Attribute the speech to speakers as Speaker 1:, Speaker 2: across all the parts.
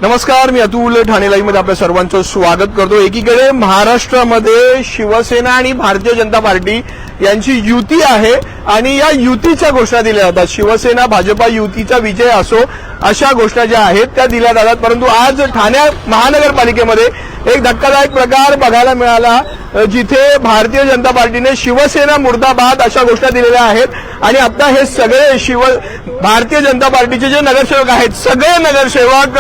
Speaker 1: नमस्कार, मी अतुल ठाणे लाईव्ह मध्ये आपल्या सर्वांचं स्वागत करतो। एकीकडे महाराष्ट्रामध्ये शिवसेना आणि भारतीय जनता पार्टी यांची युती आहे आणि या युतीच्या घोषणा दिल्या जातात। शिवसेना भाजपा युतीचा विजय असो अशा घोषणा ज्या आहेत त्या दिल्या जातात। परंतु आज ठाणे महानगरपालिकेमध्ये एक धक्कादायक प्रकार बघायला मिळाला, जिथे भारतीय जनता पार्टीने शिवसेना मुर्दाबाद अशा घोषणा दिलेल्या आहेत आणि आता हे सगळे भारतीय जनता पार्टीचे जे नगरसेवक आहेत, सगळे नगरसेवक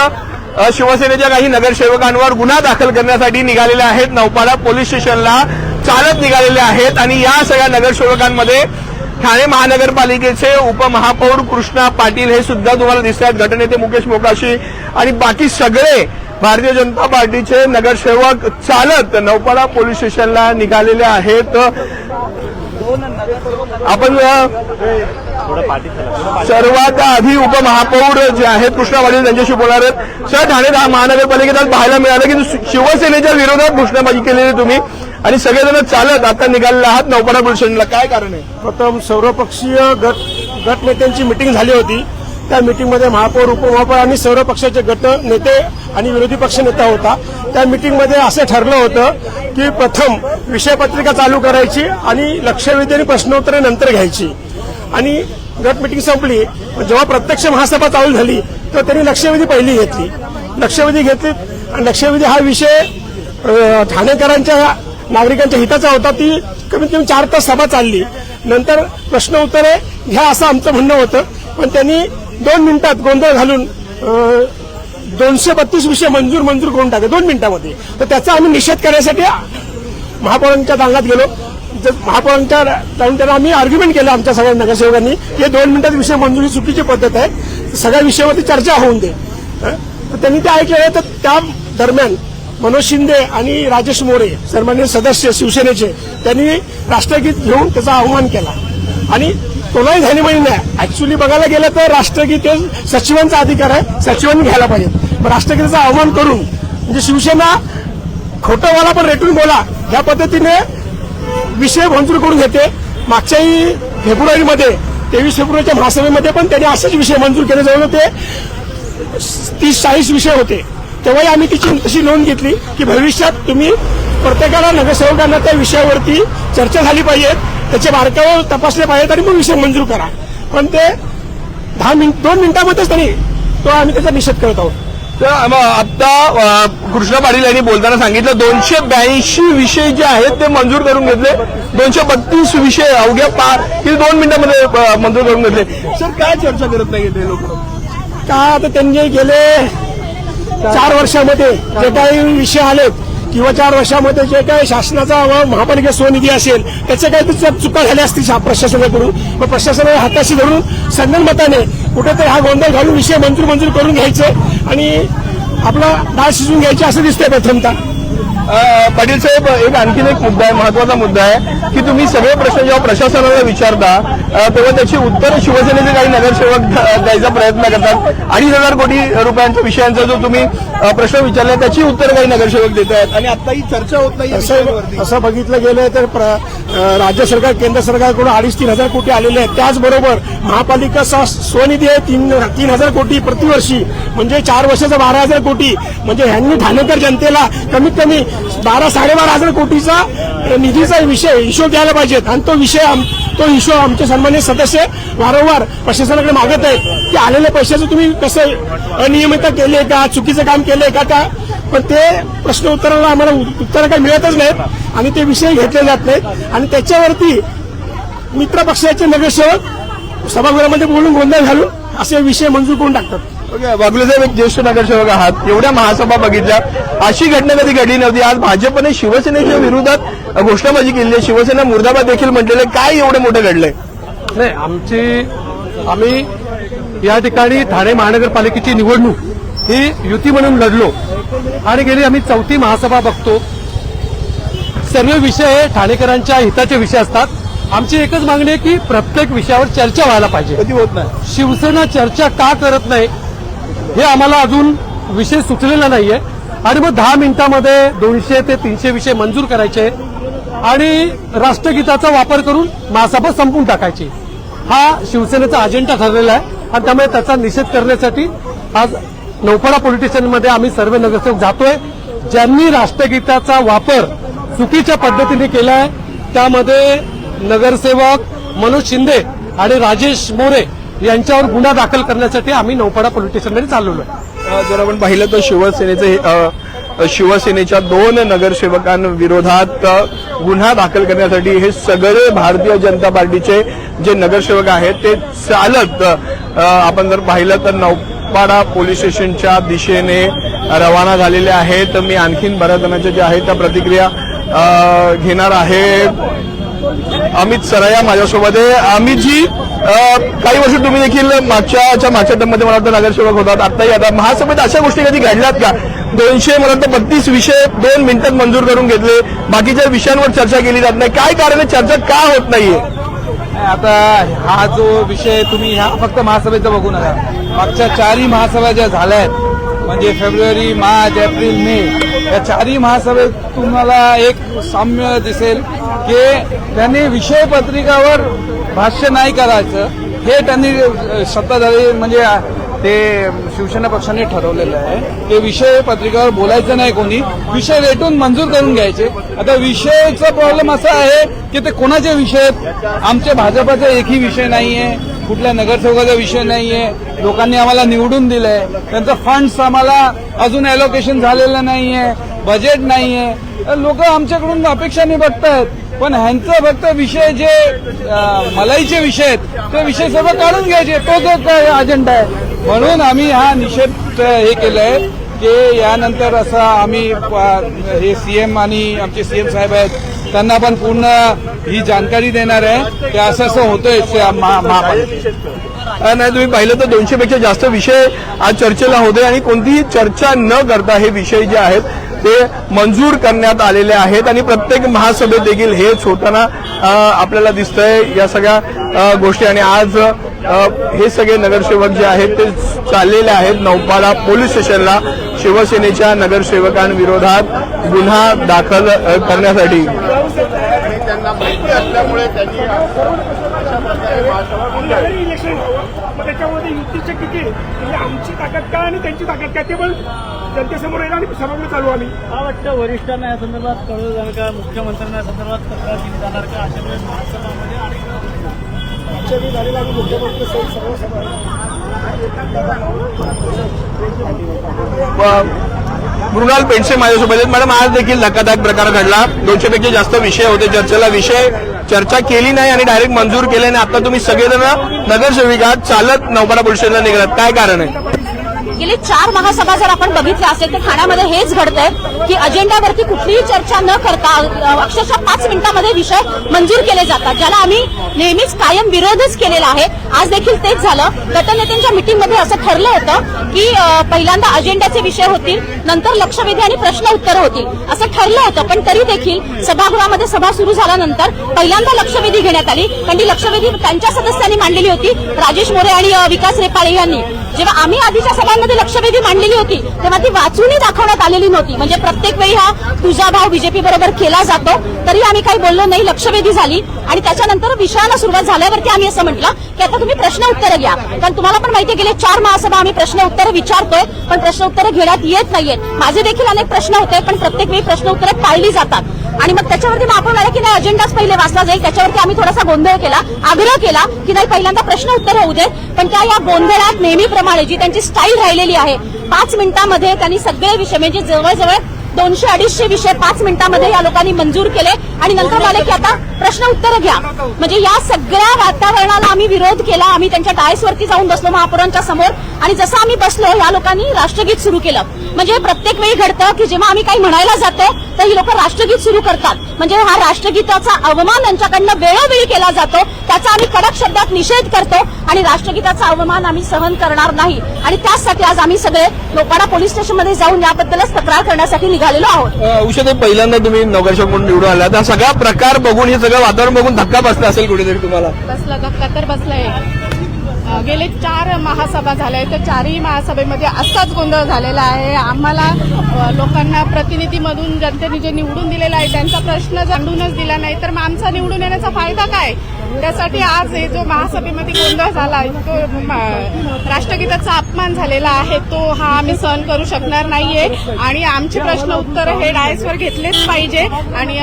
Speaker 1: शिवसेनेच्या काही नगरसेवकांवर गुन्हा दाखल करण्यासाठी निघालेले आहेत। नौपाडा पोलीस स्टेशनला चालत निघालेले आहेत आणि या सगळ्या नगरसेवकांमध्ये ठाणे महानगरपालिकेचे उपमहापौर कृष्णा पाटील हे सुद्धा तुम्हाला दिसतात, गटनेते मुकेश मोकाशी आणि बाकी सगळे भारतीय जनता पार्टीचे नगरसेवक चालत नौपाडा पोलीस स्टेशनला निघालेले आहेत। आपण सर्वात आधी उपमहापौर जे आहेत कृष्णा पाटील त्यांच्याशी बोलणार आहेत। सर, ठाणे महानगरपालिकेत आज पाहायला मिळालं की शिवसेनेच्या विरोधात घोषणाबाजी केलेली तुम्ही आणि सगळेजण चालत आता निघालेले आहात नौपाडा पोलीस स्टेशनला, काय कारण आहे?
Speaker 2: प्रथम सर्वपक्षीय गट नेत्यांची मिटिंग झाली होती। त्या मिटिंगमध्ये महापौर उपमहापौर आणि सर्व पक्षाचे गट नेते आणि विरोधी पक्ष नेता होता। त्या मिटिंगमध्ये असं ठरलं होतं की प्रथम विषयपत्रिका चालू करायची आणि लक्षवेधी आणि प्रश्नोत्तरे नंतर घ्यायची आणि गट मिटिंग संपली। जेव्हा प्रत्यक्ष महासभा चालू झाली तर त्यांनी लक्षवेधी पहिली घेतली आणि लक्षवेधी हा विषय ठाणेकरांच्या नागरिकांच्या हिताचा होता। ती कमीत कमी 4 तास सभा चालली। नंतर प्रश्न उत्तरे घ्या असं आमचं म्हणणं होतं, पण त्यांनी 2 मिनिटात गोंधळ घालून 232 विषय मंजूर करून टाकले 2 मिनिटांमध्ये। तर त्याचा आम्ही निषेध करण्यासाठी महापौरांच्या दालनात गेलो। महापौरांच्या जाऊन त्यांना आम्ही आर्ग्युमेंट केलं आमच्या सगळ्या नगरसेवकांनी, हे 2 मिनिटात विषय मंजुरी चुकीची पद्धत आहे, सगळ्या विषयावरती चर्चा होऊन दे। तर त्यांनी ते ऐकलं। तर त्या दरम्यान मनोज शिंदे आणि राजेश मोरे सन्माननीय सदस्य शिवसेनेचे त्यांनी राष्ट्रगीत घेऊन त्याचा अवमान केला आणि तोलाही ध्यानीमनी नाही। ऍक्च्युली बघायला गेलं तर राष्ट्रगीत हे सचिवांचा अधिकार आहे, सचिवांनी घ्यायला पाहिजे, पण राष्ट्रगीताचा अवमान करून म्हणजे शिवसेना खोटं बोला पण रेटून बोला ह्या पद्धतीने विषय मंजूर करून घेते। मागच्याही फेब्रुवारीमध्ये 23 फेब्रुवारीच्या महासभेमध्ये पण त्यांनी असेच विषय मंजूर केले, जवळ ते 30-40 विषय होते। तेव्हाही आम्ही तशी नोंद घेतली की भविष्यात तुम्ही प्रत्येकाला नगरसेवकांना त्या विषयावरती चर्चा झाली पाहिजे, त्याचे बारकावे तपासले पाहिजेत आणि मग विषय मंजूर करा। पण ते 2 मिनिटांमध्येच आम्ही त्याचा निषेध करत आहोत।
Speaker 1: तर आता कृष्णा पाटील यांनी बोलताना सांगितलं 282 विषय जे आहेत ते मंजूर करून घेतले, 232 विषय अवघ्या 2 मिनिटांमध्ये मंजूर करून घेतले। सर, काय चर्चा करत नाही ते लोक?
Speaker 2: का आता त्यांनी गेले 4 वर्षामध्ये जे काही विषय आलेत किंवा 4 वर्षामध्ये जे काही शासनाचा व महापालिका स्वनिधी असेल त्याच्या काही चुका झाल्या असतील प्रशासनाकडून, मग प्रशासनाला हाताशी धरून संगनमताने कुठेतरी हा गोंधळ घालून विषय मंजूर करून घ्यायचे आणि आपला डाळ शिजून घ्यायचे असं दिसतंय प्रथमतः।
Speaker 1: पाटील साहेब, एक आणखीन एक मुद्दा आहे, महत्वाचा मुद्दा आहे की तुम्ही सगळे प्रश्न जेव्हा प्रशासनाला विचारता तेव्हा त्याची उत्तर शिवसेनेचे काही नगरसेवक द्यायचा प्रयत्न करतात। 2,500 कोटी रुपयांच्या विषयांचा जो तुम्ही प्रश्न विचारला त्याची उत्तर काही नगरसेवक देत आहेत आणि आता ही चर्चा होत नाही।
Speaker 2: असं बघितलं गेलं तर राज्य सरकार केंद्र सरकारकडून 2,500-3,000 कोटी आलेले आहेत। त्याचबरोबर महापालिका स्वनिधी आहे 3,000 कोटी प्रतिवर्षी, म्हणजे 4 वर्षाचा 12,000 कोटी, म्हणजे ह्यांनी ठाणेकर जनतेला कमीत कमी 12-12,500 कोटीचा निधीचा हिशोब द्यायला पाहिजेत आणि तो हिशोब आमचे सन्माननीय सदस्य वारंवार प्रशासनाकडे मागत आहेत की आलेल्या पैशाचं तुम्ही कसं अनियमितता केली आहे का, चुकीचं काम केलंय का, पण ते प्रश्न उत्तराला आम्हाला उत्तर काही मिळतच नाहीत आणि ते विषय घेतले जात नाहीत आणि त्याच्यावरती मित्र पक्षाचे नगरसेवक सभागृहामध्ये बोलून गोंधळ घालून असे विषय मंजूर करून टाकतात।
Speaker 1: वाघुले साहेब, एक ज्येष्ठ नगरसेवक आहात, एवढ्या महासभा बघितल्या, अशी घटना कधी घडली नव्हती। आज भाजपने शिवसेनेच्या विरोधात घोषणाबाजी केली आहे, शिवसेना मुर्दाबाद देखील म्हटलेलं, काय एवढं मोठं घडलंय?
Speaker 3: नाही, आम्ही या ठिकाणी ठाणे महानगरपालिकेची निवडणूक ही युती म्हणून लढलो आणि गेली आम्ही 4थी महासभा बघतो। सर्व विषय हे ठाणेकरांच्या हिताचे विषय असतात। आमची एकच मागणी आहे की प्रत्येक विषयावर चर्चा व्हायला पाहिजे,
Speaker 1: कधी होत नाही।
Speaker 3: शिवसेना चर्चा का करत नाही हे आम्हाला अजून विषय सुचलेला नाहीये आणि मग 10 मिनिटांमध्ये 200 ते 300 विषय मंजूर करायचे आणि राष्ट्रगीताचा वापर करून महासभा संपून टाकायची, हा शिवसेनेचा अजेंडा ठरलेला आहे आणि त्यामुळे त्याचा निषेध करण्यासाठी आज नौपाडा पोलीस स्टेशनमध्ये आम्ही सर्व नगरसेवक जातोय. ज्यांनी राष्ट्रगीताचा वापर चुकीच्या पद्धतीने केला आहे त्यामध्ये नगरसेवक मनोज शिंदे आणि राजेश मोरे यांच्यावर गुन्हा दाखल करण्यासाठी आम्ही नौपाडा पोलीस स्टेशनमध्ये चाललेलो आहे.
Speaker 1: जर आपण पाहिलं तर शिवसेनेच्या 2 नगरसेवकांविरोधात गुन्हा दाखल करण्यासाठी हे सगळे भारतीय जनता पार्टीचे जे नगरसेवक आहेत ते चालत आपण जर पाहिलं तर नौपाडा पोलीस स्टेशनच्या दिशेने रवाना झालेले आहेत. मी आणखीन बऱ्याच जणांच्या ज्या आहेत त्या प्रतिक्रिया घेणार आहे. अमित सराया माझ्यासोबत आहे. अमितजी, काही वर्ष तुम्ही देखील मागच्या टर्ममध्ये मला वाटतं नगरसेवक होतात, आताही आता महासभेत अशा गोष्टी कधी घडल्यात का? 200 मला वाटतं 32 विषय 2 मिनिटात मंजूर करून घेतले, बाकीच्या विषयांवर चर्चा केली जात नाही. काय कारण आहे, चर्चा का होत नाहीये?
Speaker 4: आता हा जो विषय तुम्ही ह्या फक्त महासभेचा बघू नका, मागच्या 4ही महासभा ज्या झाल्या आहेत म्हणजे फेब्रुवारी, मार्च, एप्रिल, मे या 4ही महासभेत तुम्हाला एक साम्य दिसेल की त्यांनी विषय पत्रिकावर भाष्य नाही करायचं हे त्यांनी सत्ताधारी म्हणजे ते शिवसेना पक्षाने ठरवलेलं आहे. ते विषय पत्रिकावर बोलायचं नाही, कोणी विषय रेटून मंजूर करून घ्यायचे. आता विषयाचा प्रॉब्लेम असा आहे की ते कोणाचे विषय आहेत? आमच्या भाजपाचा एकही विषय नाहीये, कुठल्या नगरसेवकाचा विषय नाहीये. लोकांनी आम्हाला निवडून दिलंय, त्यांचं फंड्स आम्हाला अजून अलोकेशन झालेलं नाहीये, बजेट नाहीये. लोक आमच्याकडून अपेक्षाने बघतायत, पण ह्यांचं फक्त विषय जे मलाईचे विषय आहेत ते विषय सर्व काढून घ्यायचे, तो जो काय अजेंडा आहे. म्हणून आम्ही हा निषेध हे केलाय की यानंतर असं आम्ही हे सीएम आणि आमचे सीएम साहेब आहेत त्यांना पण पूर्ण ही जानकारी देणार आहे की असं होतंय महापालिकेत.
Speaker 1: नाही, तुम्ही पाहिलं तर 200 पेक्षा जास्त विषय आज चर्चेला होते आणि कोणतीही चर्चा न करता हे विषय जे आहेत ते मंजूर करण्यात आलेले आहेत आणि प्रत्येक महासभेत देखील हेच होताना आपल्याला दिसतंय या सगळ्या गोष्टी. आणि आज हे सगळे नगरसेवक जे आहेत ते चाललेले आहेत नौपाडा पोलीस स्टेशनला शिवसेनेच्या नगरसेवकांविरोधात गुन्हा दाखल करण्यासाठी.
Speaker 2: त्यांना माहिती असल्यामुळे त्यांनी त्याच्यामध्ये युतीचे किती म्हणजे आमची ताकद काय आणि त्यांची ताकद काय ते पण जनतेसमोर येईल आणि सर्वांना चालू आम्ही.
Speaker 5: मला वाटतं वरिष्ठांना या संदर्भात कळवलं जाणार का, मुख्यमंत्र्यांना या संदर्भात तक्रार केली जाणार का? अशा वेळेस महासभामध्ये आणि
Speaker 2: आमच्या झालेला आम्ही मुख्यमंत्री सर्व सभा
Speaker 1: मृणाल पेंडसे माझ्यासोबत आहेत. मॅडम, आज देखील धक्कादायक प्रकार घडला. 200 पेक्षा जास्त विषय होते चर्चेला, विषय चर्चा केली नाही आणि डायरेक्ट मंजूर केले नाही. आता तुम्ही सगळेजण नगरसेविका चालत नौपाडा पोलीस स्टेशनला निघालात, काय कारण आहे?
Speaker 6: गेली 4 महासभा जर आपण बघितल्या असेल तर ठाण्यामध्ये हेच घडतंय की अजेंडावरती कुठलीही चर्चा न करता अक्षरशः 5 मिनिटांमध्ये विषय मंजूर केले जातात, ज्याला आम्ही नेहमीच कायम विरोधच केलेला आहे. आज देखील तेच झालं. गटनेत्यांच्या मिटिंगमध्ये असं ठरलं होतं की पहिल्यांदा अजेंड्याचे विषय होतील, नंतर लक्षवेधी आणि प्रश्न उत्तर होतील असं ठरलं होतं. पण तरी देखील सभागृहामध्ये सभा सुरू झाल्यानंतर पहिल्यांदा लक्षवेधी घेण्यात आली, कारण ती लक्षवेधी त्यांच्या सदस्यांनी मांडलेली होती, राजेश मोरे आणि विकास रेपाळे यांनी. जेव्हा आम्ही आधीच्या सभांमध्ये लक्षवेधी मांडलेली होती तेव्हा ती वाचूनही दाखवण्यात आलेली नव्हती. म्हणजे प्रत्येक वेळी हा तुझा भाव बीजेपी बरोबर केला जातो, तरी आम्ही काही बोललो नाही. लक्षवेधी झाली आणि त्याच्यानंतर विषयाला सुरुवात झाल्यावरती आम्ही असं म्हटलं की आता तुम्ही प्रश्न उत्तर घ्या, कारण तुम्हाला पण माहिती गेले 4 महासभा आम्ही प्रश्न उत्तर विचारतोय पण प्रश्न उत्तर घेण्यात येत नाहीयेत. माझे देखील अनेक प्रश्न होते पण प्रत्येक वेळी प्रश्न उत्तर टाळली जातात. आणि मग त्याच्यावरती मग आपण की नाही अजेंडाच पहिले वाचला जाईल, त्याच्यावरती आम्ही थोडासा गोंधळ केला, आग्रह केला की नाही पहिल्यांदा प्रश्न उत्तर होऊ देत. पण त्या या गोंधळात नेहमीप्रमाणे जी त्यांची स्टाईल राहिलेली आहे 5 मिनिटांमध्ये त्यांनी सगळे विषय म्हणजे जवळजवळ 200-250 विषय 5 मिनिटांमध्ये या लोकांनी मंजूर केले आणि नंतर म्हणाले की आता प्रश्न उत्तर घ्या. म्हणजे या सगळ्या वातावरणाला आम्ही विरोध केला. आम्ही त्यांच्या डायसवरती जाऊन बसलो महापौरांच्या समोर आणि जसं आम्ही बसलो या लोकांनी राष्ट्रगीत सुरू केलं. म्हणजे प्रत्येक वेळी घडतं की जेव्हा आम्ही काही म्हणायला जातो तर ही लोक राष्ट्रगीत सुरू करतात. म्हणजे हा राष्ट्रगीताचा अवमान यांच्याकडनं वेळोवेळी केला जातो, त्याचा आम्ही कडक शब्दात निषेध करतो आणि राष्ट्रगीताचा अवमान आम्ही सहन करणार नाही. आणि त्याचसाठी आज आम्ही सगळे नौपाडा पोलीस स्टेशनमध्ये जाऊन याबद्दलच तक्रार करण्यासाठी निघालेलो आहोत.
Speaker 1: उषा, पहिल्यांदा तुम्ही नगरसेवक म्हणून निवडून आला, त्या सगळा प्रकार बघून हे सगळं वातावरण बघून धक्का बसला असेल कुठेतरी तुम्हाला?
Speaker 7: बसला धक्का तर बसलाय. गेले 4 महासभा झाल्या तर 4ही महासभेमध्ये असाच गोंधळ झालेला आहे. आम्हाला लोकांना प्रतिनिधीमधून जनतेने जे निवडून दिलेला आहे त्यांचा प्रश्न जाणूनच दिला नाही तर मग आमचा निवडून येण्याचा फायदा काय? त्यासाठी आज हे जो महासभेमध्ये गोंधळ झाला तो राष्ट्रगीताचा अपमान झालेला आहे तो हा आम्ही सहन करू शकणार नाहीये आणि आमचे प्रश्न उत्तर हे डायसवर घेतलेच पाहिजे आणि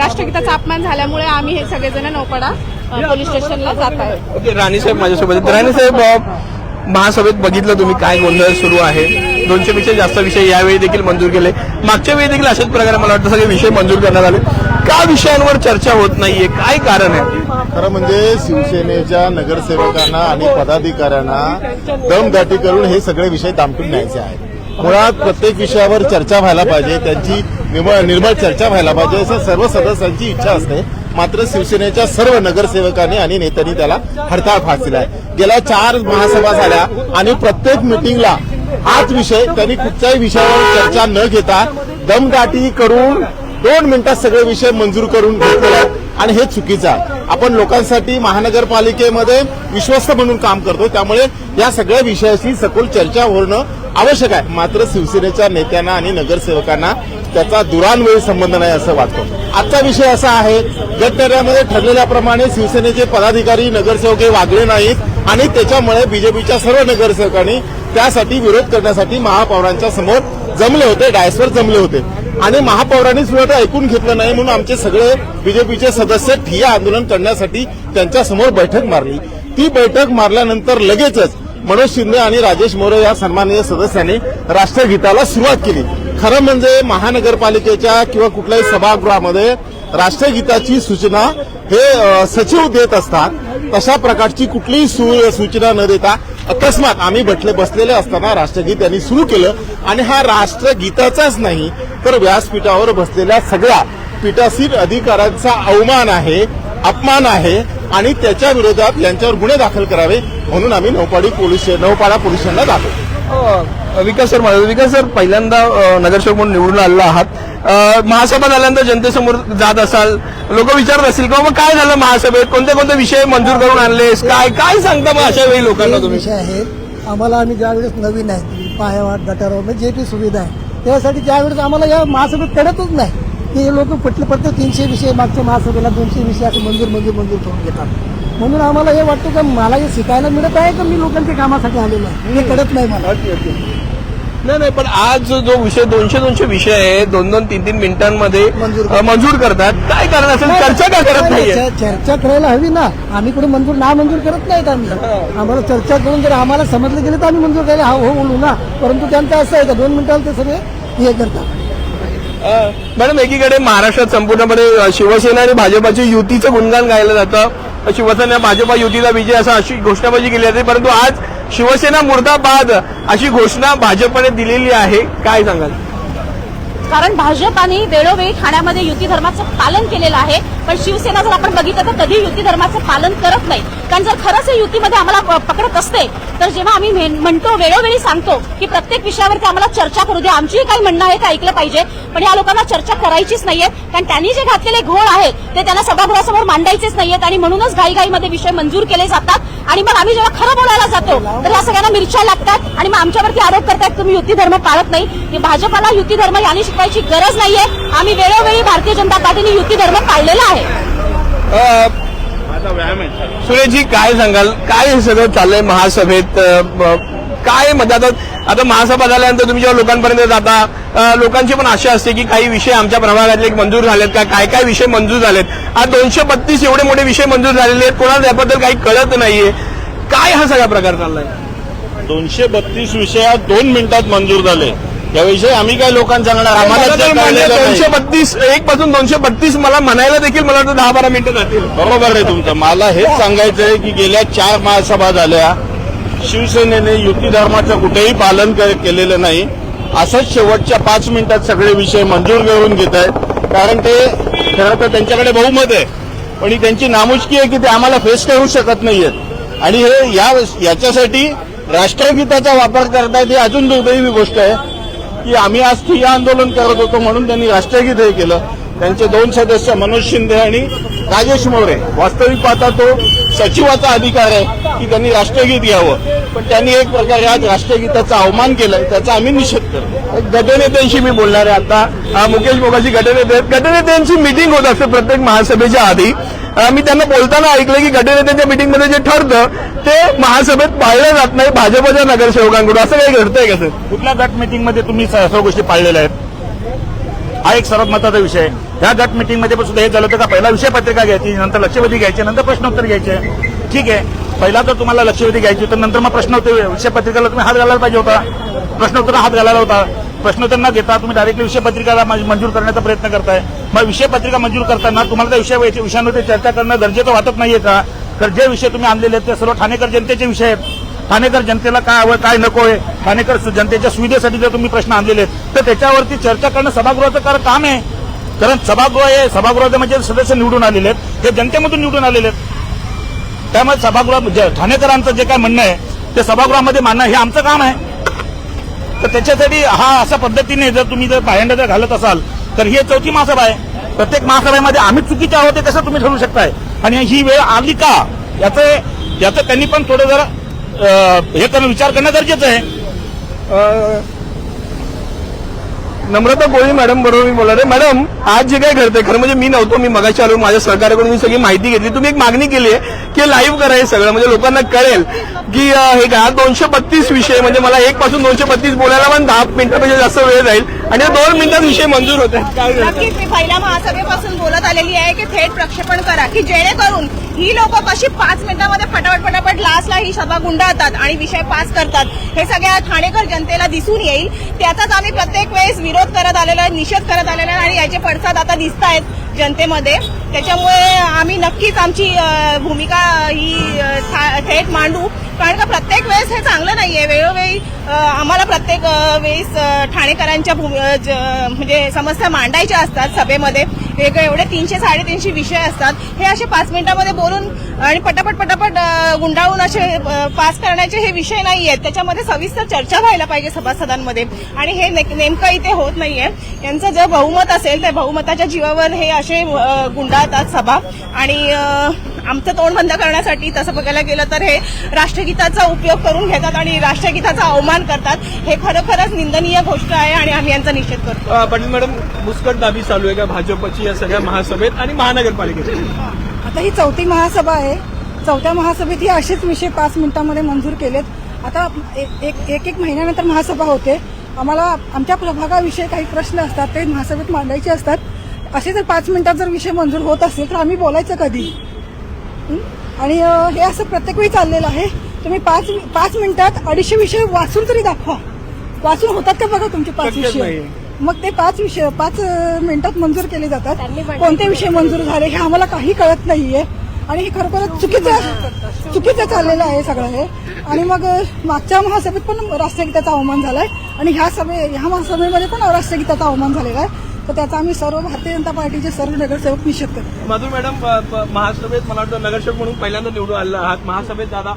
Speaker 7: राष्ट्रगीताचा अपमान झाल्यामुळे आम्ही हे सगळेजण नौपाडा पोलीस स्टेशनला जात आहे.
Speaker 1: ओके, राणे साहेब माझ्यासोबत आहेत. राणे साहेब, महासभेत बघितलं तुम्ही काय गोंधळ सुरू आहे. 200 पेक्षा जास्त विषय यावेळी देखील मंजूर केले. मागच्या वेळी देखील अशाच प्रकारे मला वाटतं सगळे विषय मंजूर करण्यात आले. का विषयांवर चर्चा होत नाहीये, काय कारण आहे?
Speaker 8: खरं म्हणजे शिवसेनेच्या नगरसेवकांना आणि पदाधिकाऱ्यांना दमदाटी करून हे सगळे विषय दामटून न्यायचे आहेत. मुळात प्रत्येक विषयावर चर्चा व्हायला पाहिजे, त्यांची निर्मळ चर्चा व्हायला पाहिजे असं सर्व सदस्यांची इच्छा असते. मात्र शिवसेनेच्या सर्व नगरसेवकांनी आणि नेत्यांनी त्याला हरताळ फासला आहे. गेल्या 4 महासभा झाल्या आणि प्रत्येक मिटिंगला हाच विषय, त्यांनी कुठच्याही विषयावर चर्चा न घेता दमदाटी करून 2 मिनिटात सगळे विषय मंजूर करून घेतले आणि हे चुकीचं आहे. आपण लोकांसाठी महानगरपालिकेमध्ये विश्वस्त म्हणून काम करतो, त्यामुळे या सगळ्या विषयाशी सखोल चर्चा होणं आवश्यक आहे. मात्र शिवसेनेच्या नेत्यांना आणि नगरसेवकांना त्याचा दुरान्वयी संबंध नाही असं वाटतं. आजचा विषय असा आहे, गटनेऱ्यामध्ये ठरलेल्याप्रमाणे शिवसेनेचे पदाधिकारी नगरसेवक हे वागले नाहीत आणि त्याच्यामुळे बीजेपीच्या सर्व नगरसेवकांनी त्यासाठी विरोध करण्यासाठी महापौरांच्या समोर जमले होते, डायसवर जमले होते आणि महापौरांनी सुद्धा ते ऐकून घेतलं नाही म्हणून आमचे सगळे बीजेपीचे सदस्य ठिय्या आंदोलन करण्यासाठी त्यांच्यासमोर बैठक मारली. ती बैठक मारल्यानंतर लगेचच मनोज शिंदे आणि राजेश मोरे या सन्माननीय सदस्यांनी राष्ट्रगीताला सुरुवात केली. खरं म्हणजे महानगरपालिकेच्या किंवा कुठल्याही सभागृहामध्ये राष्ट्रगीताची सूचना हे सचिव देत असतात. तशा प्रकारची कुठलीही सूचना न देता अकस्मात आम्ही बसलेले असताना राष्ट्रगीत त्यांनी सुरू केलं आणि हा राष्ट्रगीताचाच नाही तर व्यासपीठावर बसलेल्या सगळ्या पीठासीन अधिकाऱ्यांचा अवमान आहे, अपमान आहे आणि त्याच्या विरोधात यांच्यावर गुन्हे दाखल करावे म्हणून आम्ही नौपाडा पोलीस स्टेशनला जातो.
Speaker 1: विकास सर, पहिल्यांदा नगरसेवक म्हणून निवडून आलेला आहात. महासभा झाल्यानंतर जनतेसमोर जात असाल, लोक विचारत असतील का मग काय झालं महासभेत, कोणते कोणते विषय मंजूर करून आणलेस, काय सांगता मग अशा वेळी लोकांना तुम्ही?
Speaker 9: विषय आहेत आम्हाला, आम्ही ज्यावेळेस नवीन आहे पायावाट गटारावर जे काही सुविधा आहे त्यासाठी ज्यावेळेस आम्हाला या महासभेत कळतच नाही की हे लोक प्रत्येक 300 विषय मागच्या महासभेला 200 विषय असे मंजूर करून घेतात. म्हणून आम्हाला हे वाटतं की मला हे शिकायला मिळत आहे का मी लोकांच्या कामासाठी आलेलो आहे हे कळत नाही मला.
Speaker 1: नाही, पण आज जो विषय 200 विषय आहे 2-3 मिनिटांमध्ये मंजूर करतात, काय कारण असेल? चर्चा का करत नाही?
Speaker 9: चर्चा करायला हवी ना. आम्ही कुठे मंजूर करत नाहीत. आम्ही आम्हाला चर्चा करून जर आम्हाला समजलं गेलं तर आम्ही मंजूर करायला हो बोलू ना. परंतु त्यांचं असं आहे का 2 मिनिटाला ते सगळे हे करतात.
Speaker 1: मॅडम, एकीकडे महाराष्ट्रात संपूर्णपणे शिवसेना आणि भाजपाची युतीचं गुणगान गायलं जातं. शिवसेना भाजपा युतीचा विजय अशी घोषणाबाजी केली जाते, परंतु आज शिवसेना मुर्दाबाद अशी घोषणा भाजपने दिलेली आहे. काय सांगाल?
Speaker 6: कारण भाजपाने वेळोवेळी ठाण्यामध्ये युती धर्माचं पालन केलेलं आहे, पण शिवसेना जर आपण बघितलं तर कधी युती धर्माचं पालन करत नाही. कारण जर खरंच हे युतीमध्ये आम्हाला पकडत असते तर जेव्हा आम्ही म्हणतो वेळोवेळी सांगतो की प्रत्येक विषयावरती आम्हाला चर्चा करू द्या, आमची काही म्हणणं आहे ते ऐकलं पाहिजे, पण या लोकांना चर्चा करायचीच नाहीये. कारण त्यांनी जे घातलेले घोळ आहेत ते त्यांना सभागृहासमोर मांडायचेच नाहीयेत आणि म्हणूनच घाईघाईमध्ये विषय मंजूर केले जातात आणि मग आम्ही जेव्हा खरं बोलायला जातो तर या सगळ्यांना मिरच्या लागतात आणि मग आमच्यावरती आरोप करतात तुम्ही युती धर्म पाळत नाही. की भाजपाला युती धर्म यांनी शिकवायची गरज नाहीये. आम्ही वेळोवेळी भारतीय जनता पार्टीने युती धर्म पाळलेला आहे.
Speaker 1: सुरेशजी, काय सांगाल? काय हे सगळं चाललंय महासभेत? काय मत आता महासभा झाल्यानंतर तुम्ही जेव्हा लोकांपर्यंत जाता, लोकांची पण आशा असते की काही विषय आमच्या प्रभागातले मंजूर झालेत का, काय विषय मंजूर झालेत. आज 232 एवढे मोठे विषय मंजूर झालेले आहेत, कोणाला त्याबद्दल काही कळत नाहीये. काय हा सगळा प्रकार चाललाय?
Speaker 8: 232 विषयात 2 मिनिटात मंजूर झाले. याविषयी आम्ही काय लोकांना सांगणार? आम्हाला
Speaker 1: 232 1 पासून 232 मला म्हणायला देखील मला वाटतं 10-12 मिनिटं जातील.
Speaker 8: बरोबर आहे तुमचं. मला हेच सांगायचंय की गेल्या 4 महासभा झाल्या, शिवसेनेने युती धर्माचं कुठेही पालन केलेलं नाही. असंच शेवटच्या 5 मिनिटात सगळे विषय मंजूर करून घेत आहेत. कारण ते खरं तर त्यांच्याकडे बहुमत आहे, पण ही त्यांची नामुष्की आहे की ते आम्हाला फेस करू शकत नाहीयेत आणि हे याच्यासाठी राष्ट्रगीताचा वापर करतायत. ही अजून दुर्दैवी गोष्ट आहे की आम्ही आज ठिय्या आंदोलन करत होतो म्हणून त्यांनी राष्ट्रगीत हे केलं. त्यांचे 2 सदस्य मनोज शिंदे आणि राजेश मोरे, वास्तविक पाहता तो सचिवाचा अधिकार आहे की त्यांनी राष्ट्रगीत घ्यावं, पण त्यांनी एक प्रकारे आज राष्ट्रगीताचा अवमान केलाय, त्याचा आम्ही निषेध करतो.
Speaker 1: गटनेत्यांशी मी बोलणार आहे आता. मुकेश मोकाशी गटनेत्यांची मीटिंग होत असते प्रत्येक महासभेच्या आधी. मी त्यांना बोलताना ऐकलं की गटनेत्यांच्या मीटिंगमध्ये जे ठरतं ते महासभेत पाळलं जात नाही भाजपच्या नगरसेवकांकडून. असं काही घडतंय का सर?
Speaker 10: कुठल्या गट मीटिंगमध्ये तुम्ही सर्व गोष्टी पाळलेल्या आहेत? हा एक सर्वात महत्वाचा विषय आहे. ह्या गट मीटिंगमध्ये सुद्धा हे झालं होतं का पहिला विषय पत्रिका घ्यायची, नंतर लक्षवेधी घ्यायचे, नंतर प्रश्नोत्तर घ्यायचे. ठीक आहे, पहिला तर तुम्हाला लक्षवेधी घ्यायची तर नंतर मग प्रश्नोत्तर विषय पत्रिकेला तुम्ही हात घालायला पाहिजे होता, प्रश्नोत्तर हात घालायला होता. प्रश्नोत्तर न घेता तुम्ही डायरेक्टली विषय पत्रिकाला मंजूर करण्याचा प्रयत्न करताय. मग विषय पत्रिका मंजूर करताना तुम्हाला त्या विषयावरती चर्चा करणं गरजेचं वाटत नाहीये का? तर जे विषय तुम्ही आणलेले आहेत ते सर्व ठाणेकर जनतेचे विषय आहेत. ठाणेकर जनतेला काय हवं काय नको आहे, ठाणेकर जनतेच्या सुविधेसाठी जर तुम्ही प्रश्न आणलेले आहेत तर त्याच्यावरती चर्चा करणं सभागृहाचं काम आहे. कारण सभागृहाचे म्हणजे सदस्य निवडून आलेले आहेत, हे जनतेमधून निवडून आलेले आहेत. त्यामुळे सभागृहात ठाणेकरांचं जे काय म्हणणं आहे ते सभागृहामध्ये मांडणं हे आमचं काम आहे. तर त्याच्यासाठी हा अशा पद्धतीने जर तुम्ही जर पायंडा जर घालत असाल तर ही 4थी महासभा आहे. प्रत्येक महासभेमध्ये आम्ही चुकीचे आहोत ते कसं तुम्ही ठरवू शकताय? आणि ही वेळ आली का याचं त्यांनी पण थोडं जरा हे करणं विचार करणं गरजेचं आहे.
Speaker 1: नम्रता कोळी मॅडम बरोबर मी बोलणार आहे. मॅडम, आज जे काय घडतंय खरं म्हणजे मी नव्हतो, मी मगाशी आलो, माझ्या सहकार्याकडून मी सगळी माहिती घेतली. तुम्ही एक मागणी केली आहे की लाईव्ह करा हे सगळं, म्हणजे लोकांना कळेल की हे काय 232 विषय, म्हणजे मला 1 पासून 232 बोलायला पण 10 मिनिटापेक्षा जास्त वेळ जाईल आणि 2 मिनिटात विषय मंजूर होत आहेत.
Speaker 7: नक्कीच मी पहिल्या महासभेपासून बोलत आलेली आहे की थेट प्रक्षेपण करा, की जेणेकरून ही लोक कशी 5 मिनिटांमध्ये फटाफट लास्टला ही सभा गुंडाळतात आणि विषय पास करतात हे सगळ्या ठाणेकर जनतेला दिसून येईल. त्याचाच आम्ही प्रत्येक वेळेस विरोध करत आलेलो आहे, निषेध करत आलेला आहे आणि याचे पडसाद आता दिसत आहेत जनतेमध्ये. त्याच्यामुळे आम्ही नक्कीच आमची भूमिका ही थेट मांडू, कारण का प्रत्येक वेळेस हे चांगलं नाहीये. वेळोवेळी आम्हाला प्रत्येक वेळेस ठाणेकरांच्या म्हणजे समस्या मांडायच्या असतात सभेमध्ये. एवढे 300-350 विषय असतात, हे असे 5 मिनिटांमध्ये बोलून आणि पटापट गुंडाळून असे पास करण्याचे हे विषय नाही आहेत. त्याच्यामध्ये सविस्तर चर्चा व्हायला पाहिजे सभासदांमध्ये आणि हे नेमकं इथे होत नाहीये. यांचं जर बहुमत असेल त्या बहुमताच्या जीवावर हे असे गुंडाळतात सभा आणि आमचं तोंड बंद करण्यासाठी तसं बघायला गेलं तर हे राष्ट्रगीताचा उपयोग करून घेतात आणि राष्ट्रगीताचा अवमान करतात. हे खरोखरच निंदनीय गोष्ट आहे आणि आम्ही यांचा निषेध करतो.
Speaker 1: पाटील मॅडम, मुस्कटदाबी चालू आहे का भाजपची या सगळ्या महासभेत आणि महानगरपालिकेत?
Speaker 9: आता ही 4थी महासभा आहे. 4थ्या महासभेत ही असेच विषय 5 मिनिटांमध्ये मंजूर केलेत. आता एक महिन्यानंतर महासभा होते. आम्हाला आमच्या प्रभागाविषयी काही प्रश्न असतात ते महासभेत मांडायचे असतात. असे जर 5 मिनिटात जर विषय मंजूर होत असेल तर आम्ही बोलायचं कधी? आणि हे असं प्रत्येक वेळी चाललेलं आहे. तुम्ही 5 मिनिटात 250 विषय वाचून तरी दाखवा. वाचून होतात का बघा तुमचे 5 विषय? मग ते 5 मिनिटात मंजूर केले जातात. कोणते विषय मंजूर झाले हे आम्हाला काही कळत नाहीये आणि हे खरोखरच चुकीचं चाललेलं आहे सगळं हे. आणि मग मागच्या महासभेत पण राष्ट्रगीताचा अवमान झालाय आणि ह्या महासभेमध्ये पण राष्ट्रगीताचा अवमान झालेला आहे. तर त्याचा आम्ही सर्व भारतीय जनता पार्टीचे सर्व नगरसेवक निषेध करतो.
Speaker 1: माधुरी मॅडम, महासभेत मला वाटतं नगरसेवक म्हणून पहिल्यांदा निवडून आलेला आहात. महासभेत दादा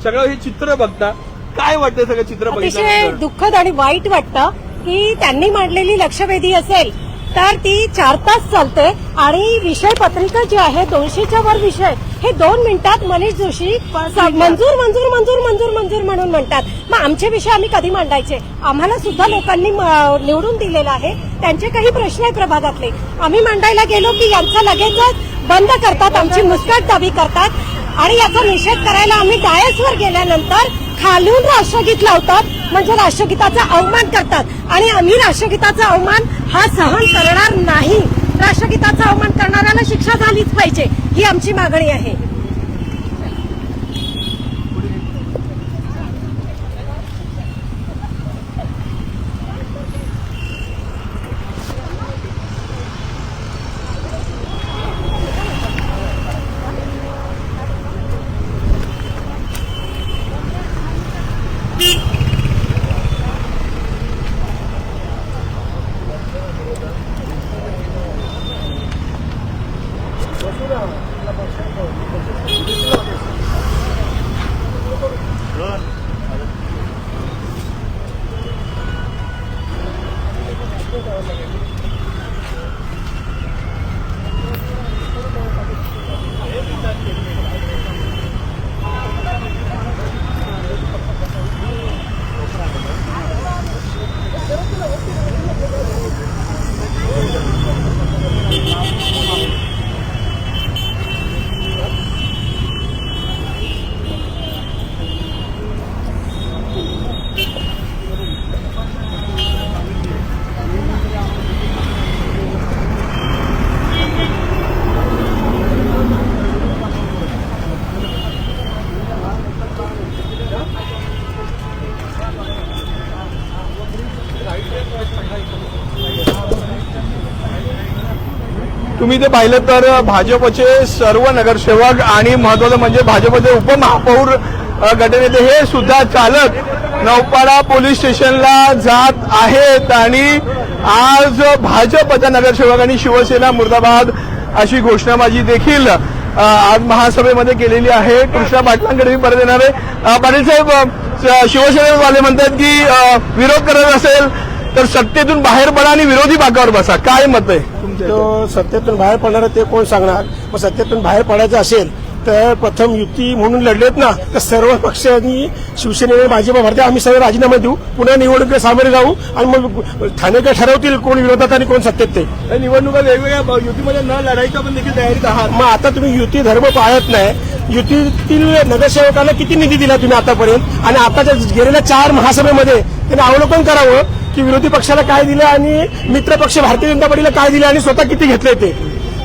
Speaker 1: सगळं हे चित्र बघता काय वाटतं? सगळं चित्र
Speaker 6: अतिशय दुःखद आणि वाईट वाटतं की त्यांनी मांडलेली लक्षवेधी असेल तर ती 4 तास चालते आणि विषय पत्रिका जी आहे 200च्या वर विषय हे 2 मिनिटात मनीष जोशी मंजूर म्हणून म्हणतात. मग आमचे विषय आम्ही कधी मांडायचे? आम्हाला सुद्धा लोकांनी निवडून दिलेला आहे, त्यांचे काही प्रश्न आहे प्रभागातले. आम्ही मांडायला गेलो की यांचा लगेचच बंद करतात, आमची मुस्कटदाबी करतात आणि याचा निषेध करायला आम्ही डायसवर गेल्यानंतर खालून राष्ट्रगीत लावतात, म्हणजे राष्ट्रगीताचा अवमान करतात आणि आम्ही राष्ट्रगीताचा अवमान हा सहन करणार नाही. राष्ट्रगीताचा अवमान करणाऱ्याला शिक्षा झालीच पाहिजे, ही आमची मागणी आहे.
Speaker 1: तुम्ही ते पाहिलं तर भाजपचे सर्व नगरसेवक आणि महत्वाचं म्हणजे भाजपचे उपमहापौर गटनेते हे सुद्धा चालत नौपाडा पोलीस स्टेशनला जात आहेत आणि आज भाजपच्या नगरसेवकांनी शिवसेना मुर्दाबाद अशी घोषणाबाजी देखील आज महासभेमध्ये केलेली आहे. कृष्णा पाटलांकडे मी परत येणार आहे. पाटील साहेब, शिवसेनेवाले म्हणतात की विरोध करत असेल तर सत्तेतून बाहेर पडा आणि विरोधी बाकावर बसा. काय मत आहे तुमचं?
Speaker 2: तो सत्तेतून बाहेर पडणार ते कोण सांगणार? मग सत्तेतून बाहेर पडायचं असेल तर प्रथम युती म्हणून लढलेत ना, तर सर्व पक्षांनी शिवसेनेने भाजप भारतीय आम्ही सगळे राजीनामा देऊ, पुन्हा निवडणुकीत सामोरे जाऊ आणि मग ठाणेकर ठरवतील कोण विरोधात आणि कोण सत्तेत. ते
Speaker 1: निवडणुका वेगवेगळ्या युतीमध्ये न लढायच्या पण देखील तयारीत आहात.
Speaker 2: मग आता तुम्ही युती धर्म पाळत नाही. युतीतील नगरसेवकांना किती निधी दिला तुम्ही आतापर्यंत, आणि आताच्या गेलेल्या 4 महासभेमध्ये त्यांनी अवलोकन करावं की विरोधी पक्षाला काय दिलं आणि मित्र पक्ष भारतीय जनता पार्टीला काय दिलं आणि स्वतः किती घेतलंय ते.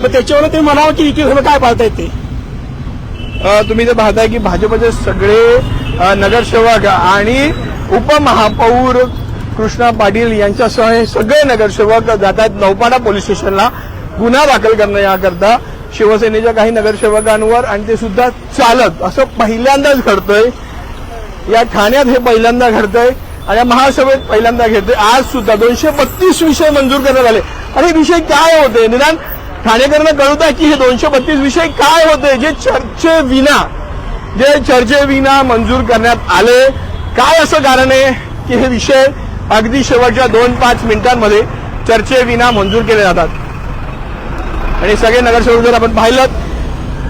Speaker 2: मग त्याच्यावर ते म्हणावं की युती धर्म काय पाळता येते.
Speaker 1: तुम्ही तर पाहताय की भाजपचे सगळे नगरसेवक आणि उपमहापौर कृष्णा पाटील यांच्यासह हे सगळे नगरसेवक जात आहेत नौपाडा पोलीस स्टेशनला गुन्हा दाखल करण्याकरता शिवसेनेच्या काही नगरसेवकांवर, आणि ते सुद्धा चालत. असं पहिल्यांदाच घडतंय या ठाण्यात, हे पहिल्यांदा घडतंय आणि या महासभेत पहिल्यांदा घडतंय. आज सुद्धा 232 विषय मंजूर करण्यात आले. आणि हे विषय काय होते, निदान ठाणेकरांना कळत आहे की हे 232 विषय काय होते जे चर्चेविना मंजूर करण्यात आले. काय असं कारण आहे की हे विषय अगदी शेवटच्या 2-5 मिनिटांमध्ये चर्चेविना मंजूर केले जातात. आणि सगळे नगरसेवक जर आपण पाहिलं,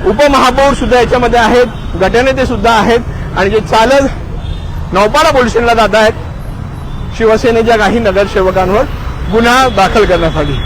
Speaker 1: उपमहापौर सुद्धा याच्यामध्ये आहेत, गटनेते सुद्धा आहेत, आणि जे चालत नौपाडा पोलीस स्टेशनला जात आहेत शिवसेनेच्या काही नगरसेवकांवर गुन्हा दाखल करण्यासाठी.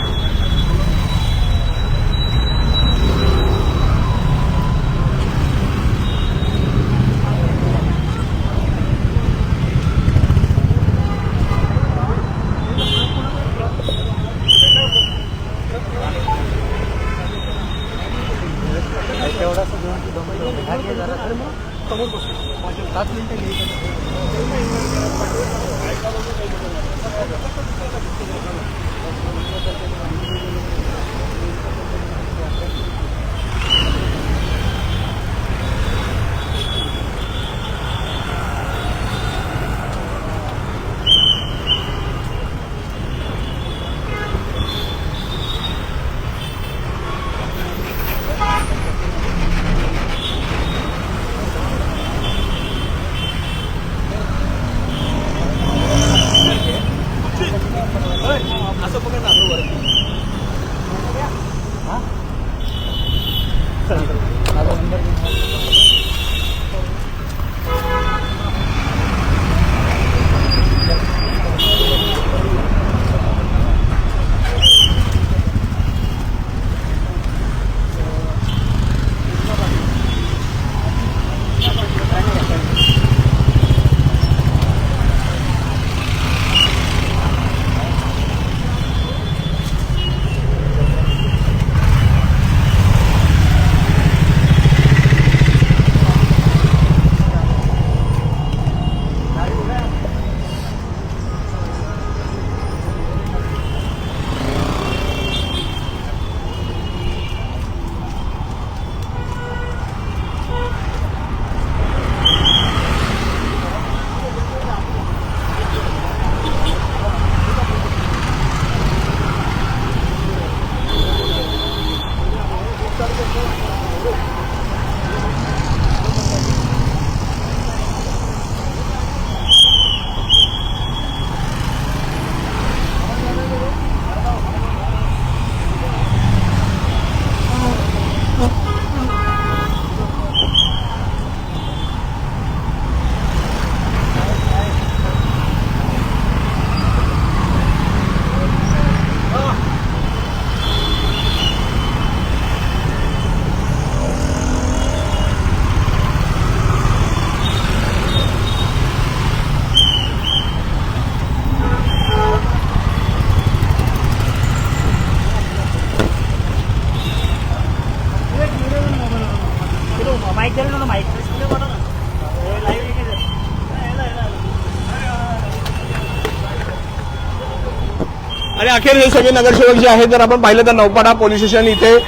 Speaker 1: आणि अखेर हे सगळे नगरसेवक जे आहेत जर आपण पाहिलं तर नौपाडा पोलीस स्टेशन इथे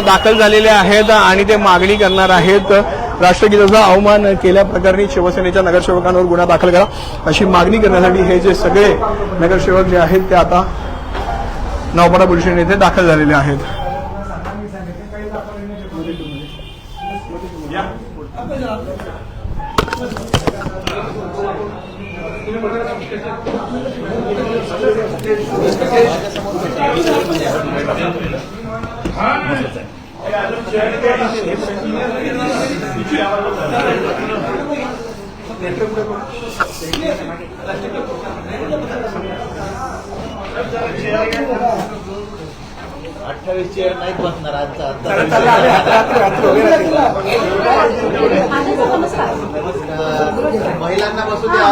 Speaker 1: दाखल झालेले आहेत आणि ते मागणी करणार आहेत राष्ट्रगीताचा अवमान केल्याप्रकरणी शिवसेनेच्या नगरसेवकांवर गुन्हा दाखल करा अशी मागणी करण्यासाठी हे जे सगळे नगरसेवक जे आहेत ते आता नौपाडा पोलीस स्टेशन इथे दाखल झालेले आहेत.
Speaker 8: नाहीत बसणार आजचा महिलांना बसू द्या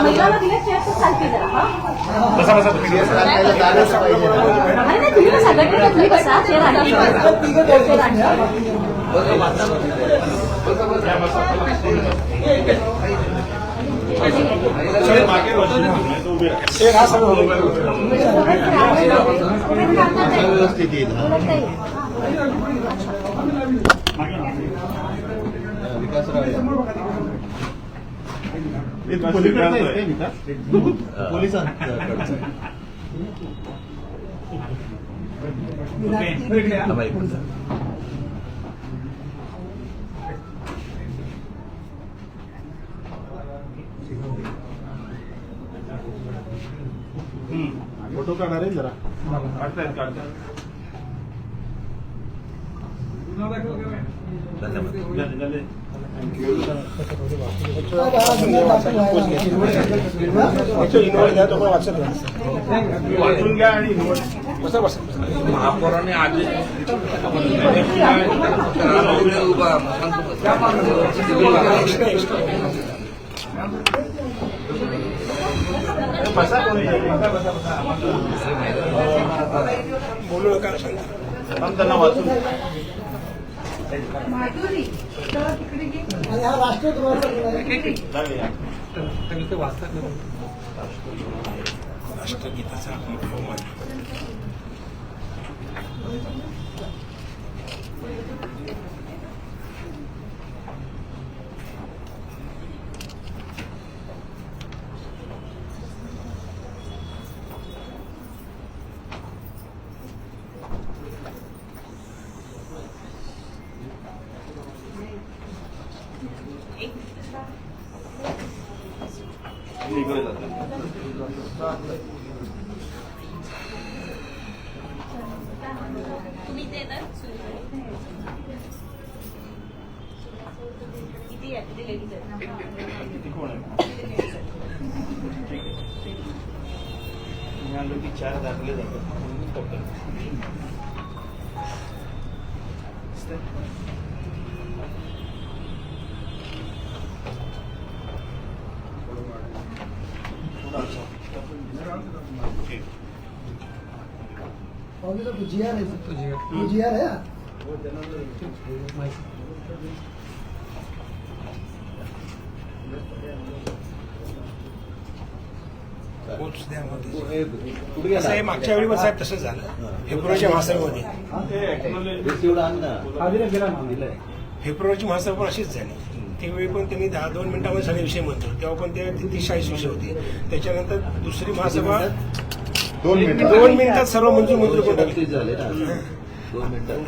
Speaker 8: व्यवस्थित येईल फोटो काढणार आहे जरा वाचून घ्या आणि महापौरांनी आधी बोलू नका त्यांना वाचून राष्ट्रगीताचा अवमान चार दाखले जातात
Speaker 9: GR है GR है
Speaker 2: मागच्या वेळी साहेब तसंच झालं फेब्रुवारीच्या महासभेमध्ये फेब्रुवारीची महासभा पण अशीच झाली त्यावेळी पण त्यांनी 2 मिनिटांमध्ये सगळे विषय म्हणतो तेव्हा पण ते 30-40 विषय होते त्याच्यानंतर दुसरी महासभा 2 मिनिटात सर्व मंजूर करून टाकली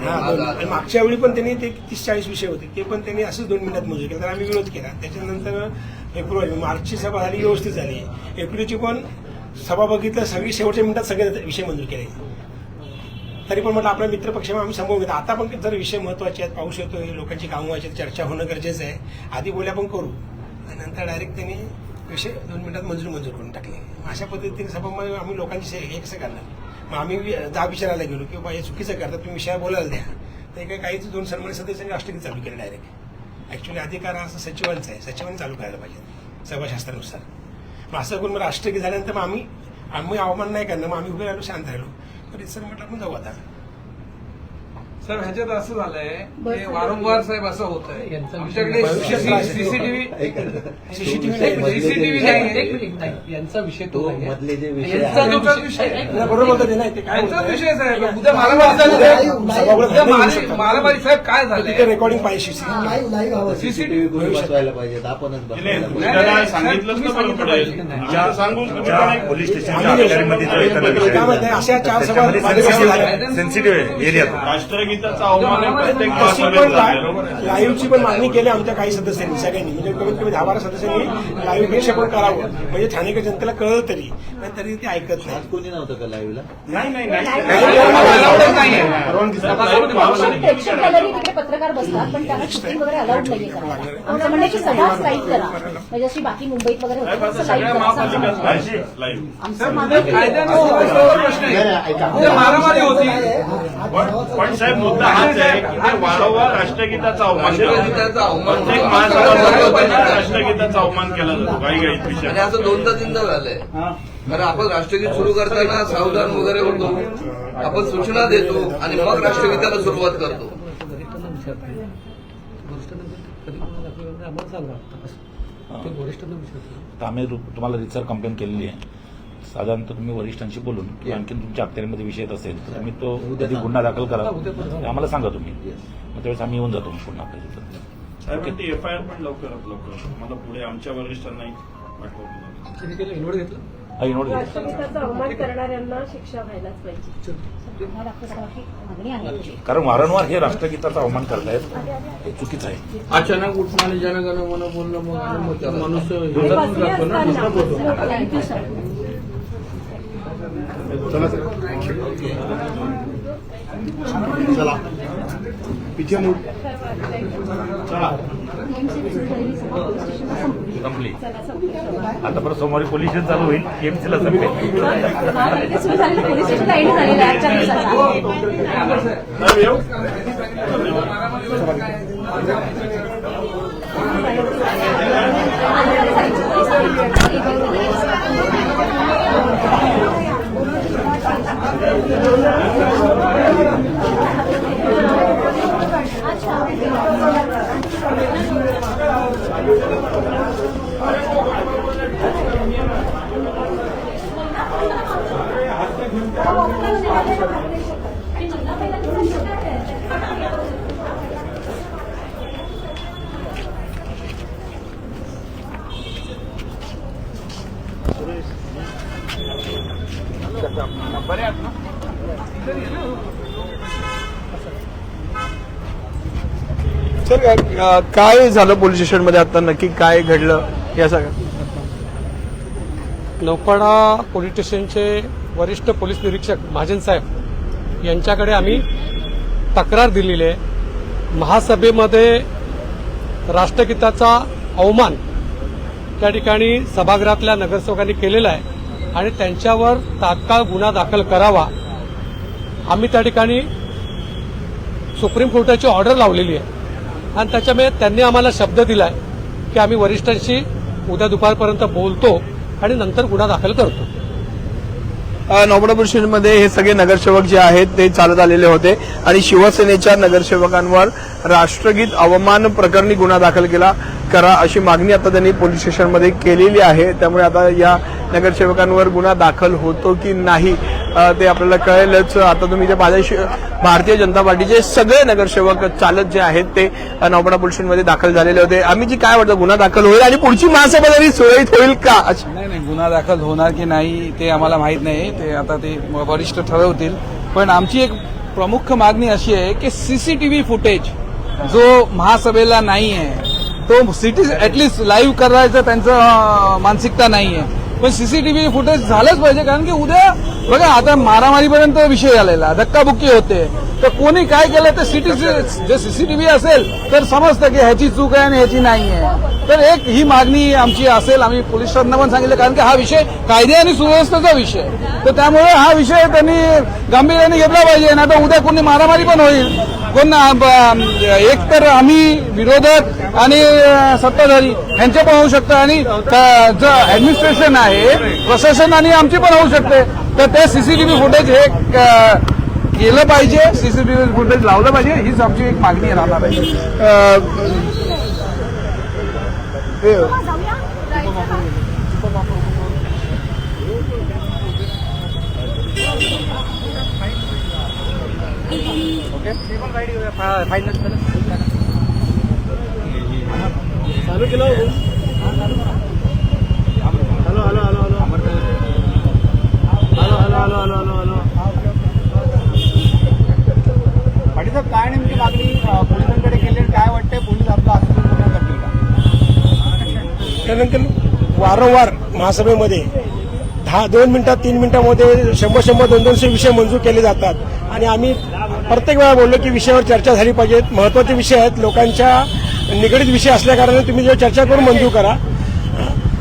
Speaker 2: आणि मागच्या वेळी पण त्यांनी ते 30-40 विषय होते ते पण त्यांनी असंच 2 मिनिटात मंजूर केलं तर आम्ही विरोध केला त्याच्यानंतर फेब्रुवारी मार्चची सभा झाली व्यवस्थित झाली एप्रिलची पण सभा बघितलं सगळी शेवटच्या मिनिटात सगळे विषय मंजूर केले तरी पण म्हटलं आपल्या मित्रपक्षामध्ये आम्ही समोर घेतो आता पण जर विषय महत्वाचे आहेत पाऊस येतोय लोकांची कामं व्हायची चर्चा होणं गरजेचं आहे आधी बोल्या पण करू आणि नंतर डायरेक्ट त्यांनी विषय 2 मिनिटात मंजूर करून टाकले अशा पद्धतीने सभामध्ये आम्ही लोकांची हे कसं करणार मग आम्ही जाब विचारायला गेलो की बाबा हे चुकीचं करतात तुम्ही विषयावर बोलायला द्या ते काहीच 2 सन्मानित सदस्यांनी राष्ट्रगीत चालू केलं डायरेक्ट ऍक्च्युली अधिकार हा सचिवांचा आहे सचिवांनी चालू करायला पाहिजे सभाशास्त्रानुसार मग असं करून मग राष्ट्रगीत झाल्यानंतर मग आम्ही अवमान नाही करणार मग आम्ही उभे राहिलो शांत राहिलो तर सर म्हटलं आपण जाऊ आता
Speaker 4: सर ह्याच्यात असं झालंय की वारंवार साहेब असं होत आहे आमच्याकडे सीसीटीव्ही नाही
Speaker 3: यांचा विषय तो
Speaker 11: मधले जे विषय
Speaker 4: यांचा जो विषय
Speaker 2: बरोबर बोलतात नाही ते काय
Speaker 4: यांचा विषय साहेब उद्या मारामारी झाली उद्या मारामारी साहेब काय
Speaker 2: तिथे
Speaker 4: झालंय
Speaker 2: रेकॉर्डिंग पाहिजे
Speaker 9: लाईव्ह हवं
Speaker 11: सीसीटीव्ही बसवायला पाहिजेत आपणच बसवायला
Speaker 10: त्याला सांगितलंच तर बरं पडेल. ज्या पोलीस स्टेशनच्या अधिकाऱ्यांमध्ये जो एखादा विषय
Speaker 2: त्यामध्ये अशा चार सभा
Speaker 10: सेन्सिटिव्ह आहे एरियात राष्ट्रगीताचा अवमान प्रत्येक
Speaker 2: लाईव्हची पण मागणी केली आमच्या काही सदस्यांनी सगळ्यांनी म्हणजे कमीत कमी 10-12 सदस्यांनी लाईव्ह प्रक्षेपण करावं म्हणजे ठाणेकर जनतेला कळलं तरी पण तरी ते ऐकत नाही.
Speaker 11: कोणी नव्हतं का लाईव्हला?
Speaker 10: नाही
Speaker 6: प्रेक्षक गॅलरी तिकडे पत्रकार बसतात पण त्यांना शूटिंग वगैरे अलाउड नाहीये करायला. आमचं म्हणणं आहे की सगळाच लाईव्ह करा म्हणजे अशी बाकी मुंबईत वगैरे होतं तसं लाईव्ह करा असं आमचं म्हणणं आहे. आमचं म्हणणं आहे की
Speaker 4: प्रश्न आहे उद्या मारामारी होती
Speaker 10: पण साहेब मुद्दा हाच आहे की ते वारंवार राष्ट्रगीताचा अवमान प्रत्येक महासभा राष्ट्रगीताचा अवमान केला जातो काही विषय
Speaker 12: आणि असं दोनदा तीनदा झालंय कारण आपण राष्ट्रगीत सुरू करताना सावधान वगैरे होतो आपण सूचना देतो आणि मग राष्ट्रगीताला सुरुवात करतो.
Speaker 10: आम्ही तुम्हाला रितसर कंप्लेंट केलेली आहे. साधारणतः तुम्ही वरिष्ठांशी बोलून किंवा आणखी तुमच्या अखत्यारीमध्ये विषय येत असेल तर तुम्ही तो कधी गुन्हा दाखल करा ते आम्हाला सांगा तुम्ही मग त्यावेळेस आम्ही येऊन जातो पुन्हा आपल्या तिथं.
Speaker 13: ती एफआयआर पण लवकर मला पुढे आमच्या वरिष्ठांनाही पाठवलं.
Speaker 3: इन्व्होट घेतलं
Speaker 10: हा इनोड घेतला.
Speaker 7: राष्ट्रगीताचा अवमान करणाऱ्यांना शिक्षा व्हायलाच पाहिजे.
Speaker 6: गुन्हा दाखल करायची मागणी आहे आमची.
Speaker 10: कारण वारंवार हे राष्ट्रगीताचा अवमान करतायत हे चुकीचं आहे.
Speaker 12: अचानक उठणारे जनगण मन बोलणं मग मनुष्य
Speaker 6: थँक्यू सर.
Speaker 8: चला पिछे मूड
Speaker 10: संपली आता परत सोमवारी पोलीस स्टेशन चालू होईल केएमसीला संपेल.
Speaker 6: सुरू झालेलं पोलीस स्टेशनला एंड झालेलं आहे 4 दिवसाचा.
Speaker 1: सर काय झालं पोलीस स्टेशनमध्ये आता नक्की काय घडलं या सगळं?
Speaker 3: नौपाडा पोलीस स्टेशनचे वरिष्ठ पोलीस निरीक्षक महाजन साहेब यांच्याकडे आम्ही तक्रार दिलेली आहे. महासभेमध्ये राष्ट्रगीताचा अवमान त्या ठिकाणी सभागृहातल्या नगरसेवकांनी केलेला आहे आणि त्यांच्यावर तात्काळ गुन्हा दाखल करावा. आम्ही त्या ठिकाणी सुप्रीम कोर्टाची ऑर्डर लावलेली आहे आणि त्याच्यामुळे त्यांनी आम्हाला शब्द दिलाय की आम्ही वरिष्ठांशी उद्या दुपारपर्यंत बोलतो आणि नंतर गुन्हा दाखल करतो.
Speaker 1: नौपाडा पोलीस स्टेशनमध्ये हे सगळे नगरसेवक जे आहेत ते चालत आलेले होते आणि शिवसेनेच्या नगरसेवकांवर राष्ट्रगीत अवमान प्रकरणी गुन्हा दाखल करा अशी मागणी आता त्यांनी पोलीस स्टेशनमध्ये केलेली आहे. त्यामुळे आता या नगरसेवकांवर गुन्हा दाखल होतो की नाही ते आपल्याला कळेलच. आता तुम्ही ते भारतीय जनता पार्टीचे सगळे नगरसेवक चालत जे आहेत ते नौपाडा पोलीस स्टेशनमध्ये दाखल झालेले होते. आम्ही जी काय वाटतं गुन्हा दाखल होईल आणि पुढची महासभा तरी सुरळीत होईल का?
Speaker 4: नाही गुन्हा दाखल होणार की नाही ते आम्हाला माहित नाही ते आता ते वरिष्ठ ठरवतील. पण आमची एक प्रमुख मागणी अशी आहे की सीसीटीव्ही फुटेज जो महासभेला नाही आहे तो सिटी ऍटलिस्ट लाईव्ह करायचं त्यांचं मानसिकता नाही आहे पण सीसीटीव्ही फुटेज झालंच पाहिजे. कारण की उद्या बघा आता मारामारीपर्यंत विषय आलेला धक्काबुक्की होते तर कोणी काय केलं तर जे सीसीटीव्ही असेल तर समजतं की ह्याची चूक आहे आणि ह्याची नाही आहे. तर एक ही मागणी आमची असेल. आम्ही पोलिसांना पण सांगितलं कारण की हा विषय कायदे आणि सुव्यवस्थेचा विषय तर त्यामुळे हा विषय त्यांनी गांभीर्याने घेतला पाहिजे. ना तर उद्या कोणी मारामारी पण होईल. कोण एक तर आम्ही विरोधक आणि सत्ताधारी यांचे पण होऊ शकतं आणि जो ऍडमिनिस्ट्रेशन आहे प्रशासन आणि आमची पण होऊ शकते. तर ते सीसीटीव्ही फुटेज हे केलं पाहिजे, सीसीटीव्ही फुटेज लावलं पाहिजे, हीच आमची एक मागणी राहणार आहे.
Speaker 2: चालू केलं hello hello hello hello hello hello hello hello hello Patil साहेब, काय नेमकी मागणी पोलिसांकडे केली, काय वाटतंय, पोलीस आपला आश्वासन करतील का? त्यानंतर वारंवार महासभेमध्ये 2 मिनिटात 3 मिनिटांमध्ये 100-200 विषय मंजूर केले जातात आणि आम्ही प्रत्येक वेळा बोललो की विषयावर चर्चा झाली पाहिजे. महत्वाचे विषय आहेत, लोकांच्या निगडीत विषय असल्याकारणाने तुम्ही जेव्हा चर्चा करून मंजूर करा.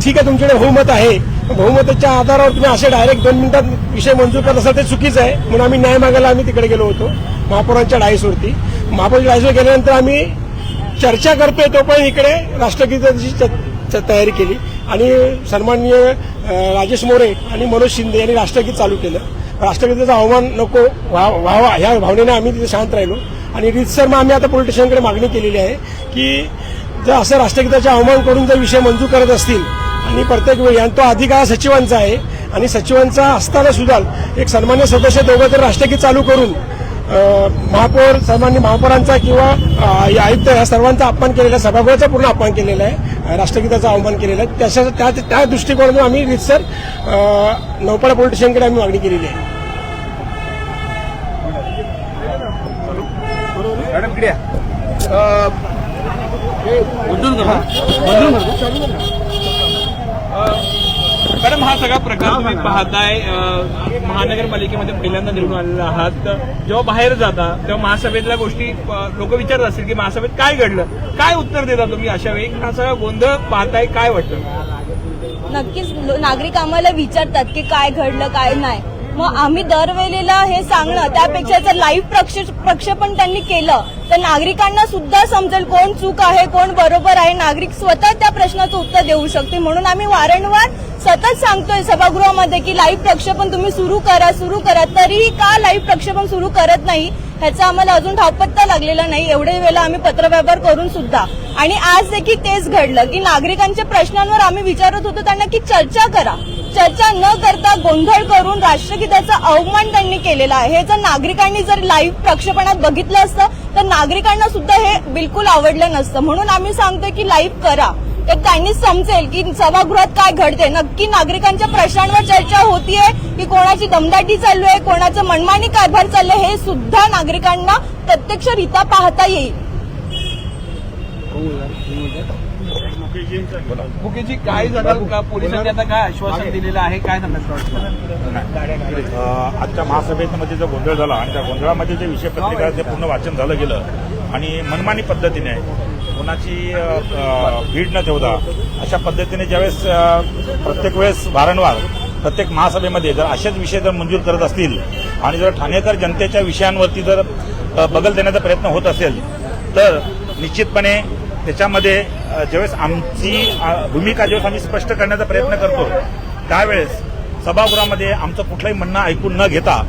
Speaker 2: ठीक आहे, तुमच्याकडे बहुमत आहे, बहुमताच्या आधारावर तुम्ही असे डायरेक्ट 2 मिनिटात विषय मंजूर करत असाल ते चुकीचं आहे. म्हणून आम्ही न्याय मागायला आम्ही तिकडे गेलो होतो महापौरांच्या डायसवरती. महापौरांच्या डायसवर गेल्यानंतर आम्ही चर्चा करतोय तोपर्यंत इकडे राष्ट्रगीताची तयारी केली आणि सन्माननीय राजेश मोरे आणि मनोज शिंदे यांनी राष्ट्रगीत चालू केलं. राष्ट्रगीताचा अवमान नको व्हावा ह्या भावनेने आम्ही तिथे शांत राहिलो आणि रीतसर मग आम्ही आता पोलीस स्टेशनकडे मागणी केलेली आहे की जर असं राष्ट्रगीताचा अवमान करून जर विषय मंजूर करत असतील आणि प्रत्येक वेळी, आणि तो अधिकार सचिवांचा आहे आणि सचिवांचा असताना सुद्धा एक सन्मान्य सदस्य दोघं तर राष्ट्रगीत चालू करून महापौर, सामान्य महापौरांचा किंवा आयुक्त या सर्वांचा अपमान केलेला आहे, सभागृहाचा पूर्ण अपमान केलेला आहे, राष्ट्रगीताचा अवमान केलेला आहे. त्या दृष्टिकोनातून आम्ही रीतसर नौपाडा पोलीस स्टेशनकडे आम्ही मागणी केलेली आहे.
Speaker 1: मॅडम, हा सगळा प्रकार तुम्ही पाहताय, महानगरपालिकेमध्ये पहिल्यांदा निवडून आलेला आहात, जेव्हा बाहेर जाता तेव्हा महासभेतल्या गोष्टी लोक विचारत असतील की महासभेत काय घडलं, काय उत्तर देता तुम्ही अशा वेळी? हा सगळा गोंधळ पाहताय, काय वाटतं?
Speaker 6: नक्कीच नागरिक आम्हाला विचारतात की काय घडलं काय नाही. मग आम्ही दरवेळेला हे सांगणं, त्यापेक्षा जर लाईव्ह प्रक्षेपण त्यांनी केलं तर नागरिकांना सुद्धा समजेल कोण चूक आहे कोण बरोबर आहे. नागरिक स्वतः त्या प्रश्नाचं उत्तर देऊ शकते. म्हणून आम्ही वारंवार सतत सांगतोय सभागृहामध्ये की लाईव्ह प्रक्षेपण तुम्ही सुरू करा. तरीही का लाईव्ह प्रक्षेपण सुरू करत नाही ह्याचा आम्हाला अजून ठावपत्ता लागलेला नाही. एवढे वेळेला आम्ही पत्रव्यवहार करून सुद्धा, आणि आज देखील तेच घडलं की नागरिकांच्या प्रश्नांवर आम्ही विचारत होतो त्यांना की चर्चा करा. चर्चा न करता गोंधळ करून राष्ट्रगीताचा अवमान त्यांनी केलेला आहे. हे जर नागरिकांनी जर लाईव्ह प्रक्षेपणात बघितलं असतं तर नागरिकांना सुद्धा हे बिलकुल आवडलं नसतं. म्हणून आम्ही सांगतोय की लाईव्ह करा. एक त्यांनी समजेल की सभागृहात काय घडते, नक्की नागरिकांच्या प्रश्नांवर चर्चा होतीये की कोणाची दमदाटी चालू आहे, कोणाचं मनमानी कारभार चाललंय, हे सुद्धा नागरिकांना प्रत्यक्षरित्या पाहता येईल.
Speaker 1: मुकेशजी, काय झालं का पोलिसांनी आता काय आश्वासन दिलेलं आहे, काय सांगायचं?
Speaker 10: आजच्या महासभेमध्ये जो गोंधळ झाला आणि त्या गोंधळामध्ये जे विषय पत्रिका ते पूर्ण वाचन झालं गेलं आणि मनमानी पद्धतीने कोणाची भीड न ठेवता अशा पद्धतीने ज्यावेळेस प्रत्येक वेळेस वारंवार प्रत्येक महासभेमध्ये जर असेच विषय जर मंजूर करत असतील आणि जर ठाणेकर जनतेच्या विषयांवरती जर बगल देण्याचा प्रयत्न होत असेल तर निश्चितपणे त्याच्यामध्ये ज्यावेळेस आमची भूमिका ज्यावेळेस आम्ही स्पष्ट करण्याचा प्रयत्न करतो त्यावेळेस सभागृहामध्ये आमचं कुठलंही म्हणणं ऐकून न घेता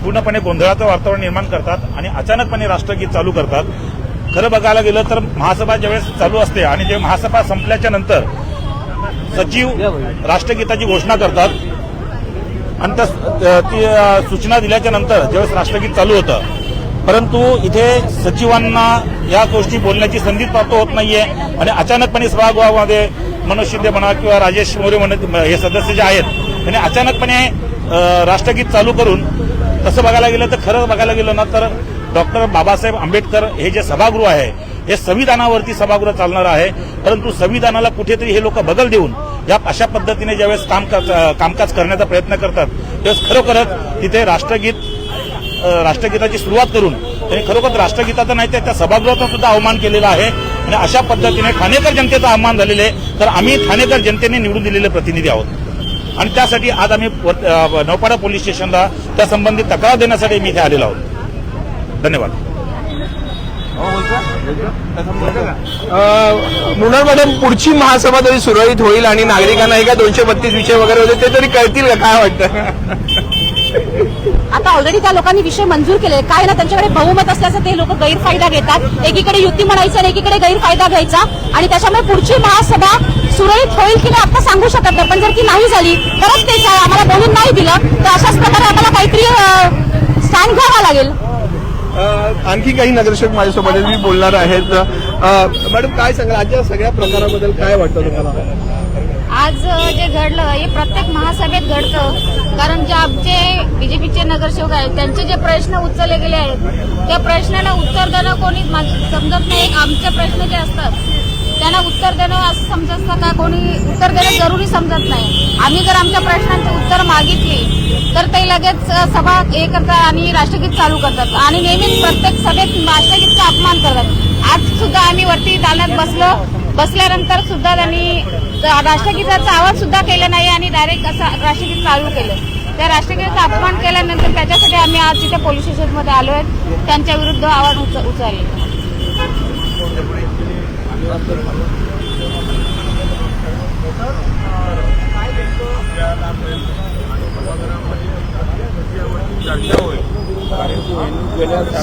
Speaker 10: पूर्णपणे गोंधळाचं वातावरण निर्माण करतात आणि अचानकपणे राष्ट्रगीत चालू करतात. खरं बघायला गेलं तर महासभा ज्यावेळेस चालू असते आणि जे महासभा संपल्याच्या नंतर सचिव राष्ट्रगीताची घोषणा करतात आणि ती सूचना दिल्याच्या नंतर ज्यावेळेस राष्ट्रगीत चालू होतं, परंतु इथे सचिवांना या गोष्टी बोलण्याची संधी प्राप्त होत नाहीये आणि अचानकपणे सभागृहामध्ये मनोज शिंदे म्हणा किंवा राजेश मोरे म्हणा हे सदस्य जे आहेत त्यांनी अचानकपणे राष्ट्रगीत चालू करून, तसं बघायला गेलं तर खरं बघायला गेलं ना तर डॉक्टर बाबासाहेब आंबेडकर हे जे सभागृह आहे हे संविधानावरती सभागृह चालणार आहे, परंतु संविधानाला कुठेतरी हे लोक बगल देऊन या अशा पद्धतीने ज्यावेळेस कामकाज करण्याचा प्रयत्न करतात त्यावेळेस खरोखरच तिथे राष्ट्रगीताची सुरुवात करून त्यांनी खरोखर राष्ट्रगीताचा नाही तर त्या सभागृहाचा सुद्धा अवमान केलेला आहे आणि अशा पद्धतीने ठाणेकर जनतेचा अवमान झालेला आहे. तर आम्ही ठाणेकर जनतेने निवडून दिलेले प्रतिनिधी आहोत आणि त्यासाठी आज आम्ही नौपाडा पोलीस स्टेशनला त्या संबंधित तक्रार देण्यासाठी मी इथे आलेलो आहोत. धन्यवाद.
Speaker 1: मृणाल मॅडम, पुढची महासभा तरी सुरळीत होईल आणि नागरिकांना हे काय 232 विषय वगैरे होते ते तरी कळतील का, काय वाटतं?
Speaker 6: आता ऑलरेडी त्या लोकांनी विषय मंजूर केले, काय ना त्यांच्याकडे बहुमत असल्याचा ते लोक गैरफायदा घेतात. एकीकडे युती म्हणायचं आणि एकीकडे गैरफायदा घ्यायचा, आणि त्याच्यामुळे पुढची महासभा सुरळीत होईल की नाही आता सांगू शकत नाही. पण जर ती नाही झाली, परत तेच आहे, आम्हाला बोलून नाही दिलं तर अशाच प्रकारे आम्हाला काहीतरी स्टँड घ्यावा लागेल.
Speaker 1: आणखी काही नगरसेवक माझ्यासोबत आहेत, मी बोलणार आहेत. मॅडम काय सांगाल आजच्या सगळ्या प्रकाराबद्दल, काय वाटतं तुम्हाला?
Speaker 7: आज जे घडलं हे प्रत्येक महासभेत घडतं, कारण जे आमचे बीजेपीचे नगरसेवक आहेत त्यांचे जे प्रश्न उचलले गेले आहेत त्या प्रश्नाला उत्तर देणं कोणी समजत नाही. आमचे प्रश्न जे असतात त्यांना उत्तर देणं असं समजत का कोणी उत्तर देणं जरुरी समजत नाही. आम्ही जर आमच्या प्रश्नांची उत्तर मागितली तर ते लगेच सभा हे करतात आणि राष्ट्रगीत चालू करतात आणि नेहमीच प्रत्येक सभेत राष्ट्रगीतचा अपमान करतात. आज सुद्धा आम्ही वरती दालनात बसल्यानंतर सुद्धा त्यांनी राष्ट्रगीताचा आवाज सुद्धा केला नाही आणि डायरेक्ट असं राष्ट्रगीत चालू केलं. त्या राष्ट्रगीताचा अपमान केल्यानंतर त्याच्यासाठी आम्ही आज तिथे पोलीस स्टेशनमध्ये आलो आहेत, त्यांच्या विरुद्ध आवाज उचलले.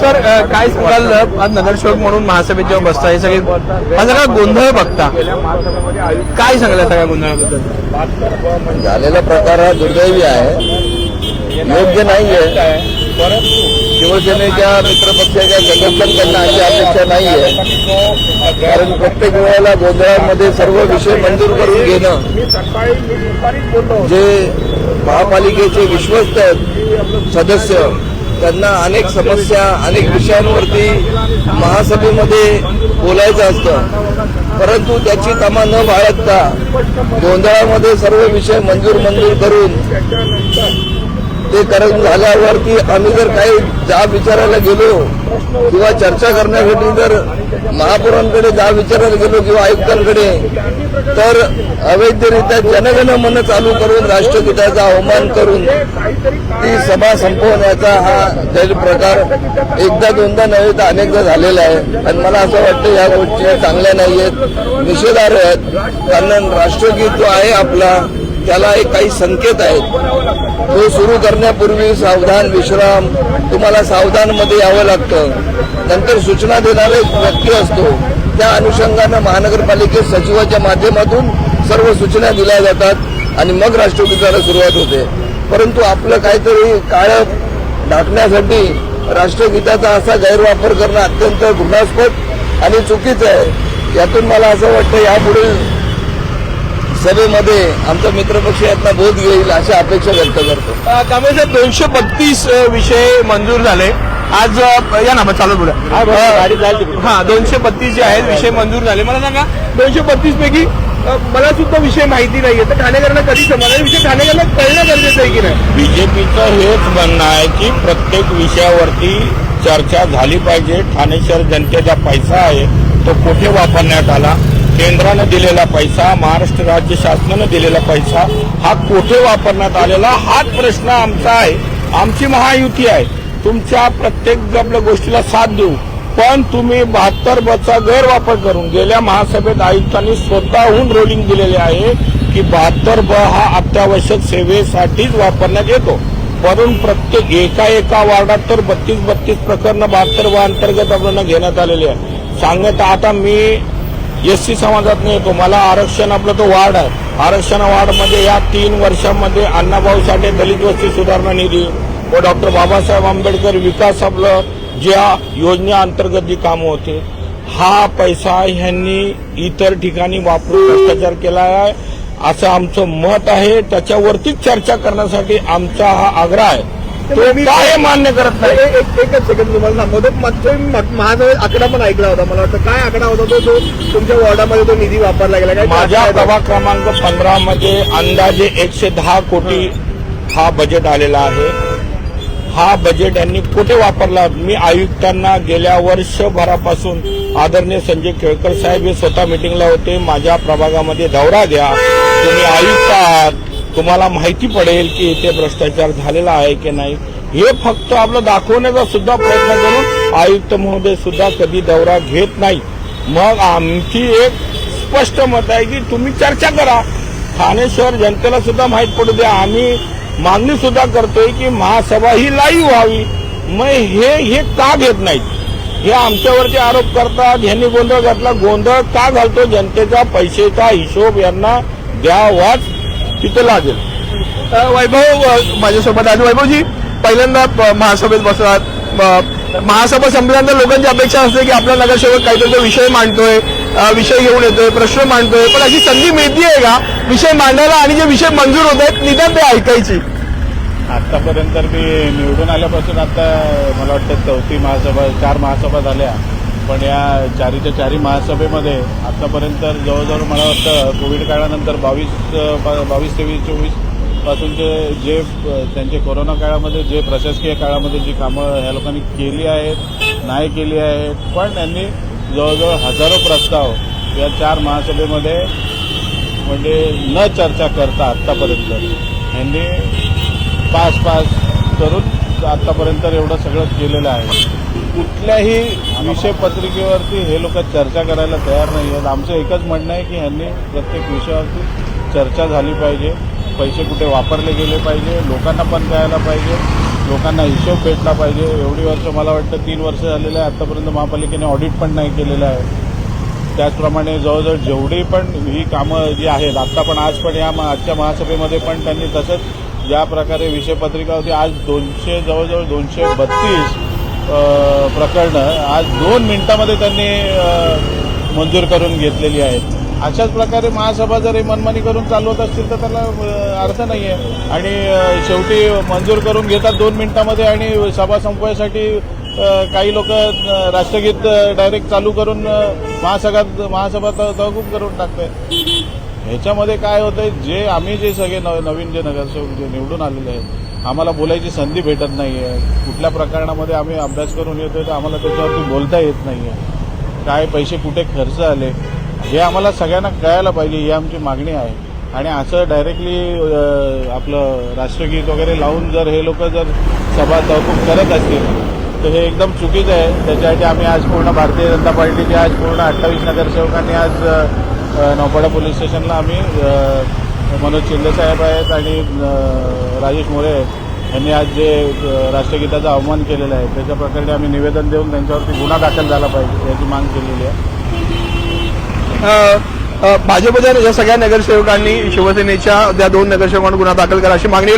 Speaker 1: सर काय सांगाल, आज नगरसेवक म्हणून महासभेत जेव्हा बसता हे सगळे हा सगळा गोंधळ बघता, काय सांगाल या सगळ्या गोंधळाबद्दल?
Speaker 8: झालेला प्रकार हा दुर्दैवी आहे, योग्य नाहीये. शिवसेनेच्या मित्रपक्षाच्या समर्थन करण्याची अपेक्षा नाहीये, कारण प्रत्येक वेळेला गोंधळामध्ये सर्व विषय मंजूर करून घेणं, जे महापालिकेचे विश्वस्त सदस्य त्यांना अनेक समस्या अनेक विषयांवरती महासभेमध्ये बोलायचं असतं, परंतु त्याची तमा न बाळगता गोंधळामध्ये सर्व विषय मंजूर करून ते करून झाल्यावरती आम्ही जर काही जाब विचारायला गेलो किंवा चर्चा करण्यासाठी जर महापौरांकडे जाब विचारायला गेलो किंवा आयुक्तांकडे, तर अवैधरित्या जनगण मन चालू करून राष्ट्रगीताचा अवमान करून ती सभा संपवण्याचा हा गैरप्रकार एकदा दोनदा नव्हे तर अनेकदा झालेला आहे. आणि मला असं वाटतं या गोष्टी चांगल्या नाहीयेत, निषेधार्ह आहेत. कारण राष्ट्रगीत जो आहे आपला त्याला एक काही संकेत आहेत. तो सुरू करण्यापूर्वी सावधान विश्राम, तुम्हाला सावधानमध्ये यावं लागतं. नंतर सूचना देणारा एक व्यक्ती असतो, त्या अनुषंगानं महानगरपालिकेत सचिवाच्या माध्यमातून सर्व सूचना दिल्या जातात आणि मग राष्ट्रगीताला सुरुवात होते. परंतु आपलं काहीतरी काळं ढाकण्यासाठी राष्ट्रगीताचा असा गैरवापर करणं अत्यंत घृणास्पद आणि चुकीचं आहे. यातून मला असं वाटतं यापुढील सभेमध्ये आमचा मित्रपक्ष यातला बोध घेईल अशी अपेक्षा व्यक्त करतो.
Speaker 1: त्यामुळे 232 विषय मंजूर झाले आज. या ना चालू पुढे. हा 232 जे आहेत विषय मंजूर झाले. मला सांगा 232 पैकी मला सुद्धा विषय माहिती नाहीये, तर ठाणेकरांना कधी समजणार विषय? ठाणेकरांना कळणं गरजेचं आहे की नाही?
Speaker 10: बीजेपीचं हेच म्हणणं आहे की प्रत्येक विषयावरती चर्चा झाली पाहिजे. ठाणे शहर जनतेचा पैसा आहे तो कुठे वापरण्यात आला, केंद्रानं दिलेला पैसा, महाराष्ट्र राज्य शासनानं दिलेला पैसा हा कुठे वापरण्यात आलेला, हाच प्रश्न आमचा आहे. आमची महायुती आहे, तुमच्या प्रत्येक आपल्या गोष्टीला साथ देऊ, पण तुम्ही 72 गैरवापर करून गेल्या महासभेत आयुक्तांनी स्वतःहून रोलिंग दिलेले आहे की 72 हा अत्यावश्यक सेवेसाठीच वापरण्यात येतो. वरून प्रत्येक एका वार्डात तर 32 प्रकरणं 72 अंतर्गत आपण घेण्यात आलेली आहे. सांगण्यात आता मी एससी समाजात येतो, मला आरक्षण आपलं तो वार्ड आहे. आरक्षण वार्डमध्ये या 3 वर्षांमध्ये अण्णाभाऊ साठे दलित वस्ती सुधारणा निधी व डॉक्टर बाबासाहेब आंबेडकर विकास आपलं ज्या योजनेअंतर्गत जी कामं होते, हा पैसा ह्यांनी इतर ठिकाणी वापरून भ्रष्टाचार केला आहे असं आमचं मत आहे. त्याच्यावरतीच चर्चा करण्यासाठी आमचा हा आग्रह आहे. तो काय मान्य करत नाही.
Speaker 1: एकच सेकंड तुम्हाला सांगतो. महासभेत आकडा पण ऐकला होता, मला वाटतं काय आकडा होता तो तुमच्या वॉर्डामध्ये तो निधी वापरला गेला काय?
Speaker 10: माझ्या प्रभाग क्रमांक 15 मध्ये अंदाजे 110 कोटी हा बजेट आलेला आहे. हा बजेट यांनी कुठे वापरला? मी आयुक्तांना गेल्या वर्षभरापासून आदरणीय संजय केळकर साहेब हे स्वतः मिटिंगला होते. माझ्या प्रभागामध्ये दौरा द्या, तुम्ही आयुक्त आहात, तुम्हाला माहिती पडेल की इथे भ्रष्टाचार झालेला आहे की नाही. हे फक्त आपलं दाखवण्याचा सुद्धा प्रयत्न करून आयुक्त महोदय सुद्धा कधी दौरा घेत नाही. मग आमची एक स्पष्ट मत आहे की तुम्ही चर्चा करा, ठाणे शहर जनतेला सुद्धा माहीत पडू द्या. आम्ही मागणी सुद्धा करतोय की महासभा ही लाईव्ह व्हावी. मग हे का घेत नाहीत, हे आमच्यावरचे आरोप करतात. यांनी गोंधळ घातला. गोंधळ का घालतो? जनतेचा पैशाचा हिशोब यांना द्यावाच तिथे लागेल.
Speaker 1: वैभव माझ्यासोबत आहे. वैभवजी, पहिल्यांदा महासभेत बसलात. महासभा संपल्यानंतर लोकांची अपेक्षा असते की आपला नगरसेवक काहीतरी तो विषय मांडतोय, विषय घेऊन येतोय, प्रश्न मांडतोय, पण अशी संधी मिळतीये का विषय मांडायला आणि जे विषय मंजूर होत आहेत निदान ते ऐकायची?
Speaker 8: आतापर्यंत मी निवडून आल्यापासून आता मला वाटतं 4थी महासभा, 4 महासभा झाल्या. पण या 4च्या महासभेमध्ये आतापर्यंत जवळजवळ मला वाटतं कोविड काळानंतर 22, 23, 24 पासूनचे जे त्यांचे कोरोना काळामध्ये जे प्रशासकीय काळामध्ये जी कामं ह्या लोकांनी केली आहेत, नाही केली आहेत, पण त्यांनी जवळजवळ हजारो प्रस्ताव या 4 महासभेमध्ये म्हणजे न चर्चा करता आतापर्यंत यांनी पास करून आतापर्यंत एवढं सगळं केलेलं आहे. कुठल्याही विषय पत्रिकेवरती हे लोक चर्चा करायला तयार नाही आहेत. आमचं एकच म्हणणं आहे की यांनी प्रत्येक विषयावरती चर्चा झाली पाहिजे. पैसे कुठे वापरले गेले पाहिजे, लोकांना पण कळायला पाहिजे, लोकांना हिशोब भेटला पाहिजे. एवढी वर्ष मला वाटतं 3 वर्ष झालेलं आहे, आतापर्यंत महापालिकेने ऑडिट पण नाही केलेलं आहे. त्याचप्रमाणे जवळजवळ जेवढी पण ही कामं जी आहेत आत्ता पण आज पण या आजच्या महासभेमध्ये पण त्यांनी तसंच ज्या प्रकारे विषयपत्रिका होती, आज जवळजवळ 232 प्रकरणं आज 2 मिनिटामध्ये त्यांनी मंजूर करून घेतलेली आहेत. अशाच प्रकारे महासभा जर मनमानी करून चालवत असतील तर त्याला अर्थ नाही आहे. आणि शेवटी मंजूर करून घेतात 2 मिनिटामध्ये आणि सभा संपवायसाठी काही लोक राष्ट्रगीत डायरेक्ट चालू करून महासभा तहकूब करून टाकतात. ह्याच्यामध्ये काय होतंय, जे आम्ही जे सगळे नवीन जे नगरसेवक जे निवडून आलेले आहेत, आम्हाला बोलायची संधी भेटत नाही आहे. कुठल्या प्रकरणामध्ये आम्ही अभ्यास करून येतोय तर आम्हाला त्याच्यावरती बोलता येत नाही आहे. काय पैसे कुठे खर्च आले हे आम्हाला सगळ्यांना कळायला पाहिजे, ही आमची मागणी आहे. आणि असं डायरेक्टली आपलं राष्ट्रगीत वगैरे लावून जर हे लोक जर सभा तहकूब करत असतील तर हे एकदम चुकीचं आहे. त्याच्यासाठी आम्ही आज पूर्ण भारतीय जनता पार्टीचे आज पूर्ण 28 नगरसेवकांनी आज नौपाडा पोलीस स्टेशनला आम्ही मनोज शिंदे साहेब आहेत आणि राजेश मोरे यांनी आज जे राष्ट्रगीताचा अवमान केलेला आहे त्याच्या प्रकरणी आम्ही निवेदन देऊन त्यांच्यावरती गुन्हा दाखल झाला पाहिजे याची मागणी केलेली आहे.
Speaker 1: भाजपच्या या सगळ्या नगरसेवकांनी शिवसेनेच्या त्या 2 नगरसेवकांना गुन्हा दाखल करा अशी मागणी.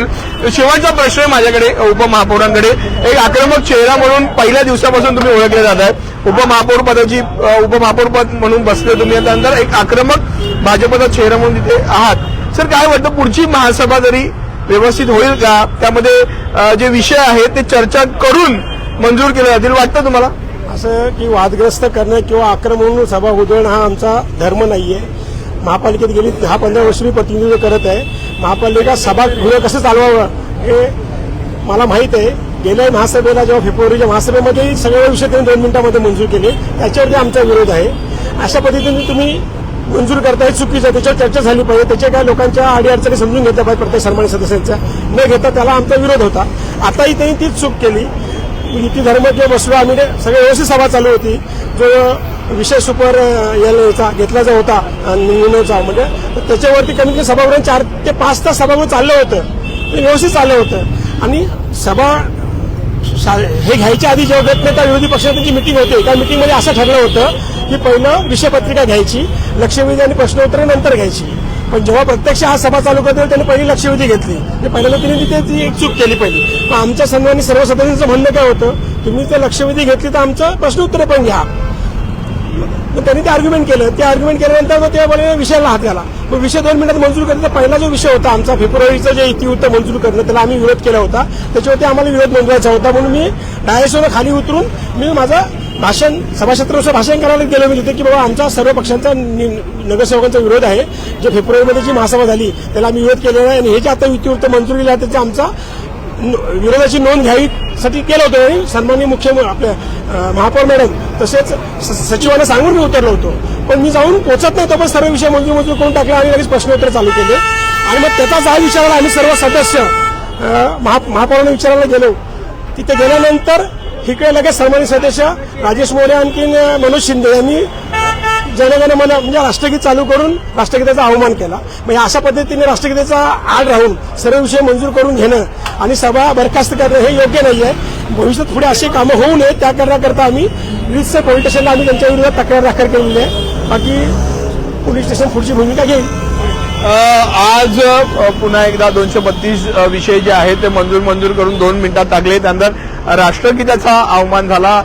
Speaker 1: शेवटचा प्रश्न आहे माझ्याकडे उपमहापौरांकडे. एक आक्रमक चेहरा म्हणून पहिल्या दिवसापासून तुम्ही ओळखले जात आहे. उपमहापौर पद म्हणून बसले तुम्ही, त्यानंतर एक आक्रमक भाजपचा चेहरा म्हणून तिथे आहात. सर, काय वाटतं पुढची महासभा जरी व्यवस्थित होईल का? त्यामध्ये जे विषय आहेत ते चर्चा करून मंजूर केले जातील वाटतं तुम्हाला?
Speaker 2: असं की वादग्रस्त करणं किंवा आक्रमण सभा उधळणं हा आमचा धर्म नाहीये. महापालिकेत गेली 10-15 वर्ष मी प्रतिनिधित्व करत आहे. महापालिका सभागृह कसं चालवावं हे मला माहीत आहे. गेल्या महासभेला जेव्हा फेब्रुवारीच्या महासभेमध्ये सगळे विषय त्यांनी 2 मिनिटांमध्ये मंजूर केले, त्याच्यावरती आमचा विरोध आहे. अशा पद्धतीने तुम्ही मंजूर करताय चुकीचं, त्याच्यावर चर्चा झाली पाहिजे. त्याच्या काय लोकांच्या अडीअडचणी समजून घेतल्या पाहिजे प्रत्येक सन्मानित सदस्यांच्या, न घेता त्याला आमचा विरोध होता. आताही त्यांनी तीच चूक केली. युती धर्म जे बसलो आम्ही सगळे व्यवस्थित सभा चालू होती. जो विषय सुपर याचा घेतला जो होता निवडणुकीचा म्हणजे त्याच्यावरती कमीत कमी सभागृह 4 ते 5 तास सभागृह चाललं होतं, ते व्यवस्थित चाललं होतं. आणि सभा हे घ्यायच्या आधी जेव्हा गटनेता विरोधी पक्षाची मिटिंग होते, त्या मिटिंगमध्ये असं ठरलं होतं की पहिलं विषयपत्रिका घ्यायची, लक्षवेधी आणि प्रश्नोत्तरे नंतर घ्यायची. पण जेव्हा प्रत्यक्ष हा सभा चालू करते त्यांनी पहिली लक्षवेधी घेतली. पहिल्यांदा तिने तिथे ती एक चूक केली पहिली. पण आमच्या सन्मानी सर्व सदस्यांचं म्हणणं काय होतं, तुम्ही ते लक्षवेधी घेतली तर आमचं प्रश्नोत्तरे पण घ्या. मग त्यांनी ते आर्ग्युमेंट केलं. ते आर्ग्युमेंट केल्यानंतर मग ते विषयाला हात घाला. मग विषय 2 मिनिटात मंजूर करायचा पहिला जो विषय होता आमचा फेब्रुवारीचा जे इतिवृत्त मंजूर करणं, त्याला आम्ही विरोध केला होता. त्याच्यावरती आम्हाला विरोध नोंदवायचा होता. म्हणून मी डायसवर खाली उतरून मी माझं सभाक्षेत्रानुसार भाषण करायला गेलो. मी तिथे की बाबा आमचा सर्व पक्षांचा नगरसेवकांचा विरोध आहे. जे फेब्रुवारीमध्ये जी महासभा झाली त्याला आम्ही विरोध केलेला आहे आणि हे जे आता इतिवृत्त मंजूर केलं आहे त्याचा आमचा विरोधाची नोंद घ्यावीसाठी केलं होतं. आणि सन्माननीय आपल्या महापौर मॅडम तसेच सचिवांना सांगून मी उतरलो होतो. पण मी जाऊन पोहोचत नव्हतो, पण सर्व विषय मंजूर करून टाकले आणि लगेच प्रश्नोत्तर चालू केले. आणि मग त्याचा जाळ विचारायला आम्ही सर्व सदस्य महापौरांना विचारायला गेलो. तिथे गेल्यानंतर इकडे लगेच सन्मानित सदस्य राजेश मोरे आणखी मनोज शिंदे यांनी जनगण मन म्हणजे राष्ट्रगीत चालू करून राष्ट्रगीताचा अवमान केला. म्हणजे अशा पद्धतीने राष्ट्रगीताचा आड राहून सर्व विषय मंजूर करून घेणं आणि सभा बरखास्त करणं हे योग्य नाही आहे. भविष्यात पुढे अशी कामं होऊ नये त्या करण्याकरता आम्ही विविध पोलीस स्टेशनला आम्ही त्यांच्या विरोधात तक्रार दाखल केलेली आहे. बाकी पोलीस स्टेशन पुढची भूमिका घेईल.
Speaker 1: आज पुन्हा एकदा 232 विषय जे आहेत ते मंजूर करून 2 मिनिटात टाकले. त्यानंतर राष्ट्रगीताचा अवमान झाला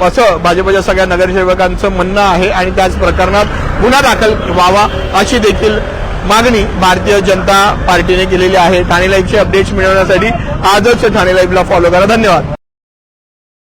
Speaker 1: असं भाजपच्या सगळ्या नगरसेवकांचं म्हणणं आहे आणि त्याच प्रकरणात गुन्हा दाखल व्हावा अशी देखील मागणी भारतीय जनता पार्टीने केलेली आहे. ठाणे लाईव्हचे अपडेट्स मिळवण्यासाठी आजच ठाणे लाईव्हला फॉलो करा. धन्यवाद.